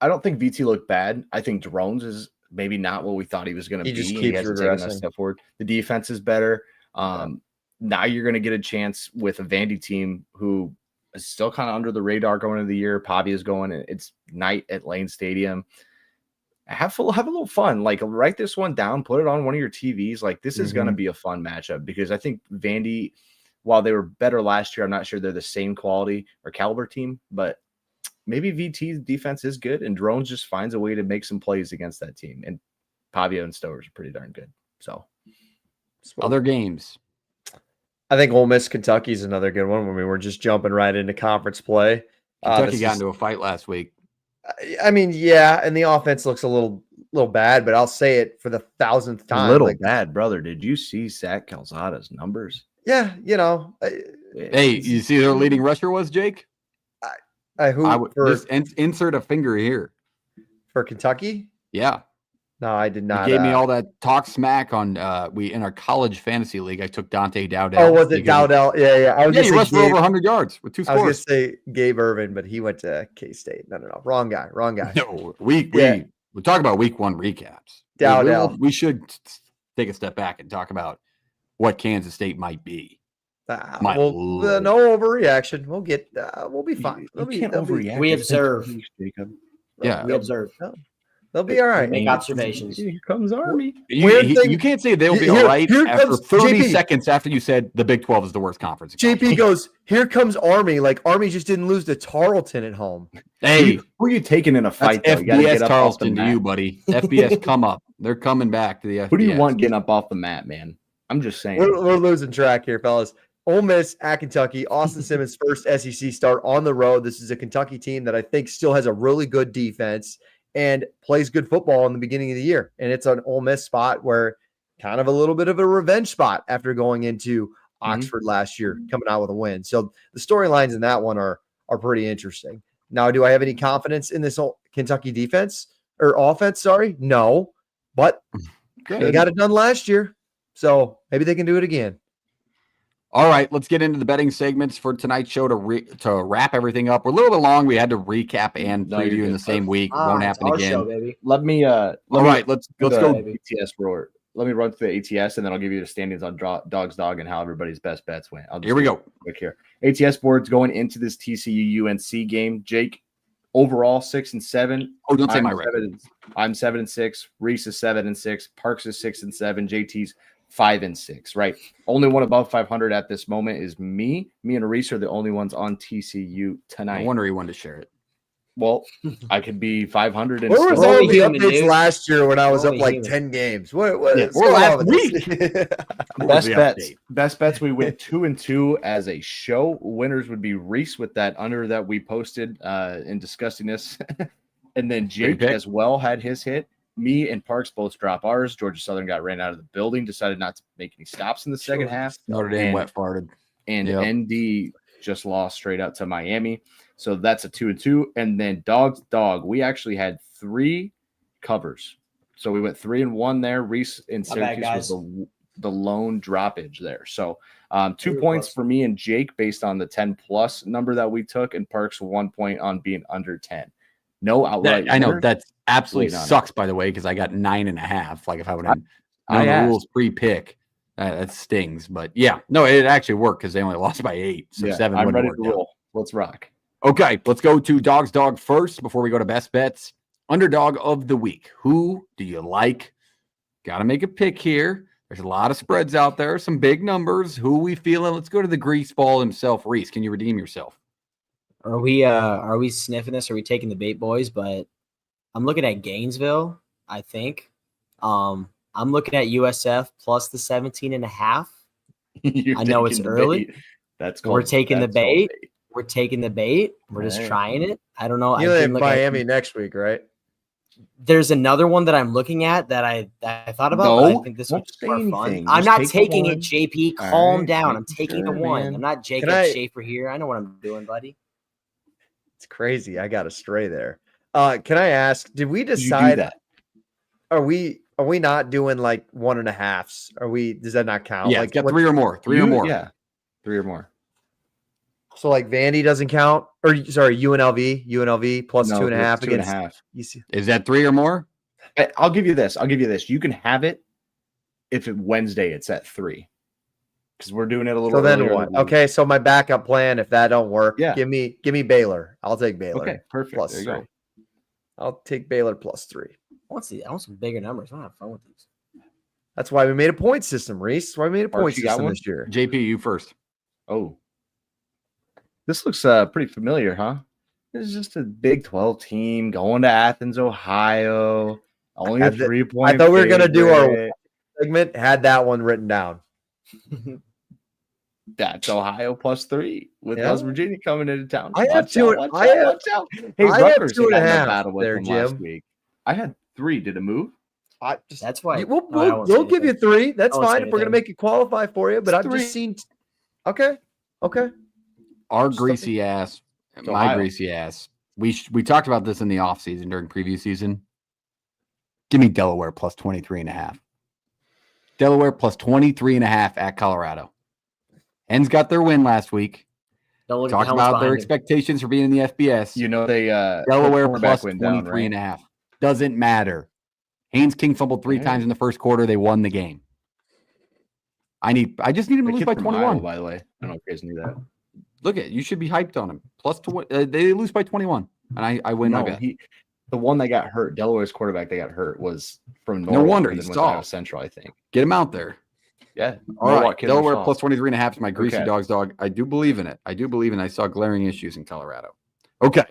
Speaker 3: don't think VT looked bad. I think Drones is maybe not what we thought he was going to be.
Speaker 2: Just
Speaker 3: he hasn't taken a step forward. The defense is better. Now you're going to get a chance with a Vandy team who is still kind of under the radar going into the year. Pavia is going. It's night at Lane Stadium. Have a little fun. Like, write this one down. Put it on one of your TVs. Like, this is going to be a fun matchup because I think Vandy, while they were better last year, I'm not sure they're the same quality or caliber team, but maybe VT's defense is good, and Drones just finds a way to make some plays against that team. And Pavia and Stowers are pretty darn good. So,
Speaker 1: other games.
Speaker 2: I think Ole Miss Kentucky is another good one when we were just jumping right into conference play.
Speaker 1: Kentucky got into a fight last week.
Speaker 2: I mean, yeah, and the offense looks a little bad, but I'll say it for the 1,000th time.
Speaker 3: A little bad, brother. Did you see Zach Calzada's numbers?
Speaker 2: Yeah,
Speaker 1: Hey, you see their leading rusher was Jake? Insert a finger here
Speaker 2: for Kentucky.
Speaker 1: Yeah,
Speaker 2: no, I did not.
Speaker 1: He gave me all that talk smack on in our college fantasy league. I took Dante Dowdell.
Speaker 2: Oh, was it Dowdell? Yeah.
Speaker 1: He rushed for over 100 yards with 2 scores.
Speaker 2: I was going to say Gabe Irvin, but he went to K-State. No, wrong guy.
Speaker 1: No, we talk about week 1 recaps.
Speaker 2: Dowdell.
Speaker 1: We should take a step back and talk about what Kansas State might be.
Speaker 2: No overreaction. We'll be fine.
Speaker 4: We observe.
Speaker 1: Yeah,
Speaker 4: we observe.
Speaker 2: They'll be all right.
Speaker 4: Make observations.
Speaker 3: Here comes Army.
Speaker 1: You can't say they'll be all right after 30 seconds after you said the Big 12 is the worst conference.
Speaker 2: JP goes, here comes Army. Like Army just didn't lose to Tarleton at home.
Speaker 1: Hey,
Speaker 3: who are you taking in a fight?
Speaker 1: That's FBS Tarleton to you, buddy. FBS come up. They're coming back to the FBS.
Speaker 3: Who do you want getting up off the mat, man? I'm just saying.
Speaker 2: We're losing track here, fellas. Ole Miss at Kentucky. Austin Simmons' first SEC start on the road. This is a Kentucky team that I think still has a really good defense and plays good football in the beginning of the year. And it's an Ole Miss spot where kind of a little bit of a revenge spot after going into Oxford last year, coming out with a win. So the storylines in that one are pretty interesting. Now, do I have any confidence in this Kentucky defense or offense? Sorry. No, but they got it done last year. So maybe they can do it again.
Speaker 1: All right, let's get into the betting segments for tonight's show to wrap everything up. We're a little bit long. We had to recap and preview in the same week. Won't happen again.
Speaker 4: Show, baby.
Speaker 3: Let me.
Speaker 1: All right, let's go.
Speaker 3: ATS roar. Let me run through the ATS, and then I'll give you the standings on Dog's Dog and how everybody's best bets went.
Speaker 1: Here we go.
Speaker 3: Quick here. ATS boards going into this TCU UNC game. Jake, overall 6-7.
Speaker 1: Oh, don't say my record.
Speaker 3: I'm 7-6. Reese is 7-6. Parks is 6-7. JT's 5-6, right? Only one above 500 at this moment is me. Me and Reese are the only ones on TCU tonight.
Speaker 1: No wonder he wanted to share it.
Speaker 3: Well, I could be 500 and
Speaker 2: Where was
Speaker 3: still-
Speaker 2: all the
Speaker 4: only human,
Speaker 2: updates
Speaker 4: dude.
Speaker 2: last year when I was
Speaker 4: Only
Speaker 2: up like
Speaker 4: human.
Speaker 2: 10 games? What
Speaker 3: Yeah,
Speaker 2: is
Speaker 1: or
Speaker 2: going
Speaker 1: last
Speaker 2: on with this?
Speaker 3: Best
Speaker 1: the
Speaker 3: bets.
Speaker 1: update.
Speaker 3: Best bets. We went 2-2 as a show. Winners would be Reese with that under that we posted in discussing this, and then Jake
Speaker 1: pick.
Speaker 3: as well had his hit. Me and Parks both drop ours. Georgia Southern got ran out of the building. Decided not to make any stops in the second half.
Speaker 1: Notre Dame
Speaker 3: And-
Speaker 1: wet farted.
Speaker 3: And
Speaker 1: Yep.
Speaker 3: ND just lost straight out to Miami. So that's a 2-2. And then dog. We actually had 3 covers. So we went 3-1 there. Reese in
Speaker 4: Not bad,
Speaker 3: Syracuse was the lone droppage there. So 2
Speaker 4: Very
Speaker 3: points
Speaker 4: close.
Speaker 3: for me and Jake based on the 10+ number that we took, and Parks 1 point on being under 10. No outright.
Speaker 1: I know
Speaker 3: winner.
Speaker 1: that absolutely
Speaker 3: Wait on it.
Speaker 1: sucks, by the way, because I got 9.5. Like if I would have
Speaker 3: I
Speaker 1: known the
Speaker 3: asked.
Speaker 1: rules pre-pick, that stings. But yeah, no, it actually worked because they only lost by 8. So
Speaker 3: Yeah,
Speaker 1: 7
Speaker 3: I'm
Speaker 1: wouldn't
Speaker 3: ready
Speaker 1: have
Speaker 3: to
Speaker 1: worked out.
Speaker 3: roll. Let's rock.
Speaker 1: Okay, let's go to dog first before we go to best bets. Underdog of the week. Who do you like? Got to make a pick here. There's a lot of spreads out there, some big numbers. Who we feeling? Let's go to the grease ball himself. Reese, can you redeem yourself?
Speaker 4: Are we sniffing this? Are we taking the bait, boys? But I'm looking at Gainesville, I think. I'm looking at USF plus the 17.5. I know it's early.
Speaker 3: That's
Speaker 4: We're taking the
Speaker 3: that's called
Speaker 4: bait. We're taking the bait. We're just
Speaker 3: Right.
Speaker 4: trying it. I don't know.
Speaker 2: You
Speaker 4: I've
Speaker 2: have
Speaker 4: been looking at-
Speaker 2: Miami next week, right?
Speaker 4: There's another one that I'm looking at that I thought about. But I
Speaker 3: No,
Speaker 4: think this
Speaker 3: don't
Speaker 4: one's
Speaker 3: say
Speaker 4: more fun.
Speaker 3: anything.
Speaker 4: I'm
Speaker 3: Just
Speaker 4: not
Speaker 3: take the
Speaker 4: taking
Speaker 3: one.
Speaker 4: it, JP.
Speaker 3: All
Speaker 4: Calm
Speaker 3: right,
Speaker 4: down. I'm
Speaker 3: making
Speaker 4: taking the
Speaker 3: sure,
Speaker 4: one.
Speaker 3: man.
Speaker 4: I'm not Jacob
Speaker 2: I-
Speaker 4: Schaefer here. I know what I'm doing, buddy.
Speaker 2: It's crazy. I got a stray there. Can I ask, did we
Speaker 3: Did you do
Speaker 2: decide
Speaker 3: that?
Speaker 2: are we not doing like 1.5s? Does that not count?
Speaker 1: Yeah,
Speaker 2: like
Speaker 1: it's got
Speaker 2: what-
Speaker 1: 3 or more. 3 or more.
Speaker 3: Yeah, 3 or more.
Speaker 2: So like Vandy doesn't count, or sorry, UNLV plus
Speaker 3: No,
Speaker 2: 2.5
Speaker 3: it's 2.5.
Speaker 2: against UC.
Speaker 1: Is that 3 or more?
Speaker 3: I'll give you this. You can have it if Wednesday it's at 3, because we're doing it a little.
Speaker 2: So then
Speaker 3: earlier in
Speaker 2: what?
Speaker 3: the week.
Speaker 2: Okay, so my backup plan, if that don't work,
Speaker 3: Yeah.
Speaker 2: give me Baylor. I'll take Baylor.
Speaker 3: Okay, perfect.
Speaker 2: Plus
Speaker 3: There you
Speaker 2: 3.
Speaker 3: go.
Speaker 2: I'll take Baylor plus 3.
Speaker 4: I want some bigger numbers. I want to have fun with these.
Speaker 2: That's why we made a point system, Reese. That's why we made a
Speaker 3: Mark,
Speaker 2: point
Speaker 3: you got
Speaker 2: system
Speaker 3: one?
Speaker 2: this year.
Speaker 1: JP, you first.
Speaker 3: Oh, this looks pretty familiar, huh? This is just a Big 12 team going to Athens, Ohio. Only a
Speaker 2: had the-
Speaker 3: 3-point.
Speaker 2: I thought we were gonna do our
Speaker 3: favorite.
Speaker 2: segment. Had that one written down.
Speaker 3: That's Ohio plus 3 with
Speaker 2: Yeah.
Speaker 3: West Virginia coming into town.
Speaker 2: I have
Speaker 3: Watch
Speaker 2: two-
Speaker 3: out, watch
Speaker 2: I
Speaker 3: out,
Speaker 2: have-
Speaker 3: watch out. Hey,
Speaker 2: I have
Speaker 3: Rutgers
Speaker 2: 2.5
Speaker 3: battle with
Speaker 2: there,
Speaker 3: them last
Speaker 2: Jim.
Speaker 3: week. I had 3. Did it move?
Speaker 4: That's why.
Speaker 2: We'll,
Speaker 4: no, I won't say
Speaker 2: we'll give you
Speaker 4: anything.
Speaker 2: 3. That's
Speaker 4: I won't say
Speaker 2: fine if we're gonna
Speaker 4: anything.
Speaker 2: make it qualify for you. But
Speaker 3: It's
Speaker 2: I've
Speaker 3: 3.
Speaker 2: just seen. Okay.
Speaker 1: Our
Speaker 2: Stuff
Speaker 1: greasy ass, my
Speaker 3: Ohio.
Speaker 1: greasy ass. We talked about this in the offseason during preview season. Give me Delaware plus 23.5. Delaware plus 23.5 at Colorado. Hens got their win last week.
Speaker 4: Don't look at the
Speaker 1: Talked
Speaker 4: helmets
Speaker 1: about their
Speaker 4: behind him.
Speaker 1: expectations for being in the FBS.
Speaker 3: You know they
Speaker 1: Delaware
Speaker 3: quarterback
Speaker 1: plus
Speaker 3: went down,
Speaker 1: 23.5. Doesn't matter. Haynes King fumbled 3
Speaker 3: Yeah.
Speaker 1: times in the first quarter. They won the game. I just need him to
Speaker 3: The
Speaker 1: lose
Speaker 3: kid
Speaker 1: by
Speaker 3: from
Speaker 1: 21.
Speaker 3: Iowa, by the way. I don't know if you guys knew that.
Speaker 1: Look at you should be hyped on him. Plus 20. They lose by 21, and I win my
Speaker 3: No,
Speaker 1: bet.
Speaker 3: the one that got hurt, Delaware's quarterback that got hurt was from
Speaker 1: No
Speaker 3: Norwalk.
Speaker 1: wonder
Speaker 3: and
Speaker 1: he's
Speaker 3: then went to Iowa
Speaker 1: soft.
Speaker 3: Central, I think.
Speaker 1: Get him out there.
Speaker 3: Yeah.
Speaker 1: All
Speaker 3: Norwalk
Speaker 1: right,
Speaker 3: kid was
Speaker 1: Delaware
Speaker 3: soft.
Speaker 1: plus 23.5 is my greasy
Speaker 3: Okay.
Speaker 1: dog. I do believe in it. I saw glaring issues in Colorado. Okay,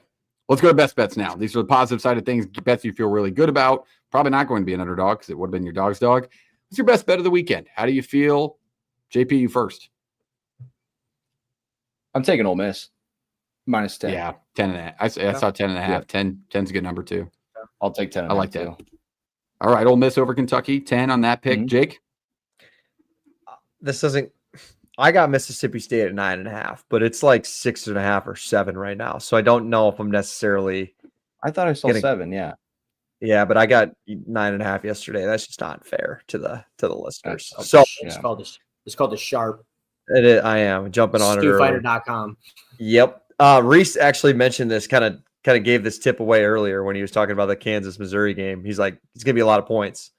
Speaker 1: let's go to best bets now. These are the positive side of things. Bets you feel really good about. Probably not going to be an underdog because it would have been your dog's dog. What's your best bet of the weekend? How do you feel? JP, you first.
Speaker 3: I'm taking Ole Miss. Minus 10.
Speaker 1: Yeah, 10.5. I saw 10.5.
Speaker 3: Yeah.
Speaker 1: 10's a good number too.
Speaker 3: I'll take 10.
Speaker 1: I like that. All right, Ole Miss over Kentucky. 10 on that pick.
Speaker 3: Mhm.
Speaker 1: Jake.
Speaker 2: This doesn't. I got Mississippi State at 9.5, but it's like 6.5 or 7 right now. So I don't know if I'm necessarily.
Speaker 3: I thought I saw
Speaker 2: Getting-
Speaker 3: 7. Yeah.
Speaker 2: Yeah, but I got 9.5 yesterday. That's just not fair to the listeners.
Speaker 3: That's-
Speaker 2: So
Speaker 4: It's
Speaker 3: Yeah.
Speaker 4: called the Sharp.
Speaker 2: I am jumping on it. early.
Speaker 4: StuFighter.com.
Speaker 2: Yep. Reese actually mentioned this, kind of gave this tip away earlier when he was talking about the Kansas Missouri game. He's like, it's gonna be a lot of points.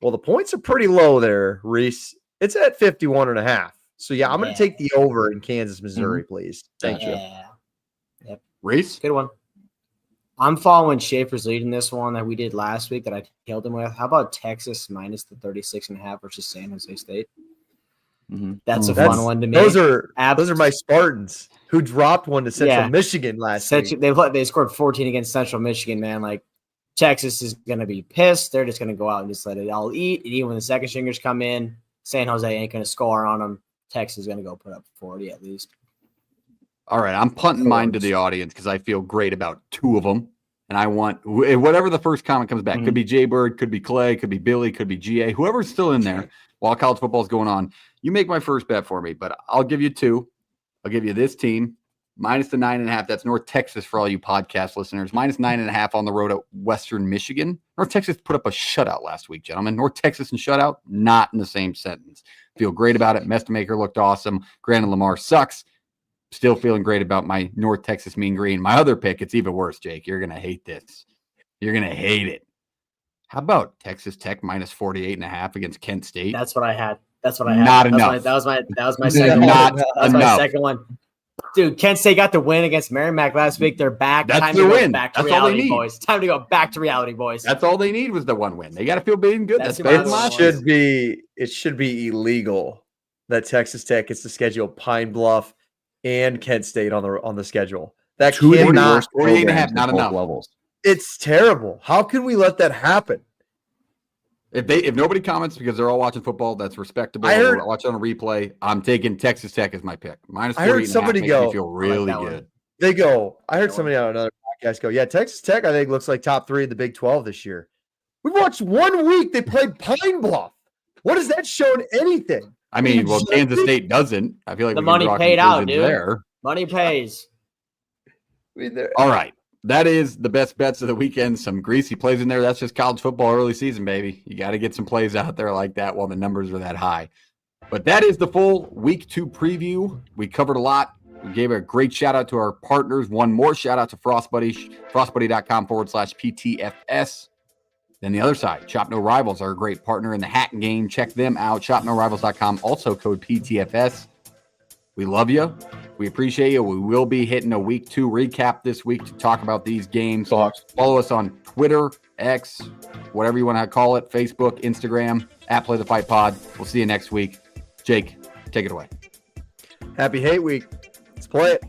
Speaker 2: Well, the points are pretty low there, Reese. It's at 51.5. So yeah, I'm gonna
Speaker 4: Yeah.
Speaker 2: take the over in Kansas, Missouri, please. Thank you.
Speaker 4: Yeah.
Speaker 1: Reese.
Speaker 4: Good one. I'm following Schaefer's lead in this one that we did last week that I killed him with. How about Texas minus the 36.5 versus San Jose State? That's a
Speaker 2: That's-
Speaker 4: fun one to me.
Speaker 2: Those are my Spartans who dropped one to Central
Speaker 4: Yeah.
Speaker 2: Michigan last week.
Speaker 4: They scored 14 against Central Michigan, man. Like Texas is going to be pissed. They're just going to go out and just let it all eat. And even when the second stringers come in, San Jose ain't going to score on them. Texas is going to go put up 40 at least.
Speaker 1: All right, I'm punting mine to the audience because I feel great about two of them. And I want whatever the first comment comes back. Could be Jay Bird, could be Clay, could be Billy, could be GA, whoever's still in there while college football is going on. You make my first bet for me, but I'll give you two. I'll give you this team minus the 9.5. That's North Texas for all you podcast listeners. Minus 9.5 on the road at Western Michigan. North Texas put up a shutout last week, gentlemen. North Texas and shutout, not in the same sentence. Feel great about it. Mestamaker looked awesome. Granted, Lamar sucks. Still feeling great about my North Texas Mean Green. My other pick, it's even worse, Jake. You're going to hate this. You're going to hate it. How about Texas Tech minus 48.5 against Kent State?
Speaker 4: That's what I had. That's what I had.
Speaker 1: Not enough.
Speaker 4: That was my second one.
Speaker 1: Not
Speaker 4: That was my
Speaker 1: enough.
Speaker 4: second one. Dude, Kent State got the win against Merrimack last week. They're back.
Speaker 1: That's
Speaker 4: Time
Speaker 1: their
Speaker 4: to go
Speaker 1: win.
Speaker 4: back to
Speaker 1: That's all they
Speaker 4: reality,
Speaker 1: need.
Speaker 4: boys. Time to go back to reality, boys.
Speaker 1: That's all they need was the one win. They got to feel big and good.
Speaker 4: That's
Speaker 1: That's
Speaker 4: about
Speaker 1: better
Speaker 4: it.
Speaker 1: than last year.
Speaker 2: It should be illegal that Texas Tech gets to schedule Pine Bluff and Kent State on the schedule. That
Speaker 3: Two of the
Speaker 2: cannot.
Speaker 3: worst
Speaker 1: 48.5,
Speaker 3: programs
Speaker 1: not
Speaker 3: at both
Speaker 1: enough.
Speaker 3: levels.
Speaker 2: It's terrible. How can we let that happen?
Speaker 1: If nobody comments because they're all watching football, that's respectable.
Speaker 2: I heard-
Speaker 1: Watch on a replay. I'm taking Texas Tech as my pick. Minus
Speaker 2: I heard
Speaker 1: 48.5
Speaker 2: somebody
Speaker 1: makes
Speaker 2: go-
Speaker 1: me feel really
Speaker 4: that
Speaker 1: good.
Speaker 4: one.
Speaker 2: They go. I heard somebody on another podcast go, "Yeah, Texas Tech, I think looks like top 3 in the Big 12 this year." We watched 1 week. They played Pine Bluff. What has that shown anything?
Speaker 1: I mean, well, Kansas State doesn't. I feel like
Speaker 4: The
Speaker 1: we can
Speaker 4: money
Speaker 1: draw
Speaker 4: paid out,
Speaker 1: conclusions
Speaker 4: dude.
Speaker 1: there.
Speaker 4: Money pays.
Speaker 2: I mean, they're-
Speaker 1: All right. That is the best bets of the weekend. Some greasy plays in there. That's just college football early season, baby. You got to get some plays out there like that while the numbers are that high. But that is the full week 2 preview. We covered a lot. We gave a great shout out to our partners. One more shout out to FrostBuddy, frostbuddy.com/PTFS. Then the other side, Shop No Rivals, our great partner in the hat game. Check them out, shopnorivals.com, also code PTFS. We love you. We appreciate you. We will be hitting a week 2 recap this week to talk about these games. Follow us on Twitter, X, whatever you want to call it, Facebook, Instagram, @PlayTheFightPod. We'll see you next week. Jake, take it away.
Speaker 2: Happy Hate Week. Let's play it.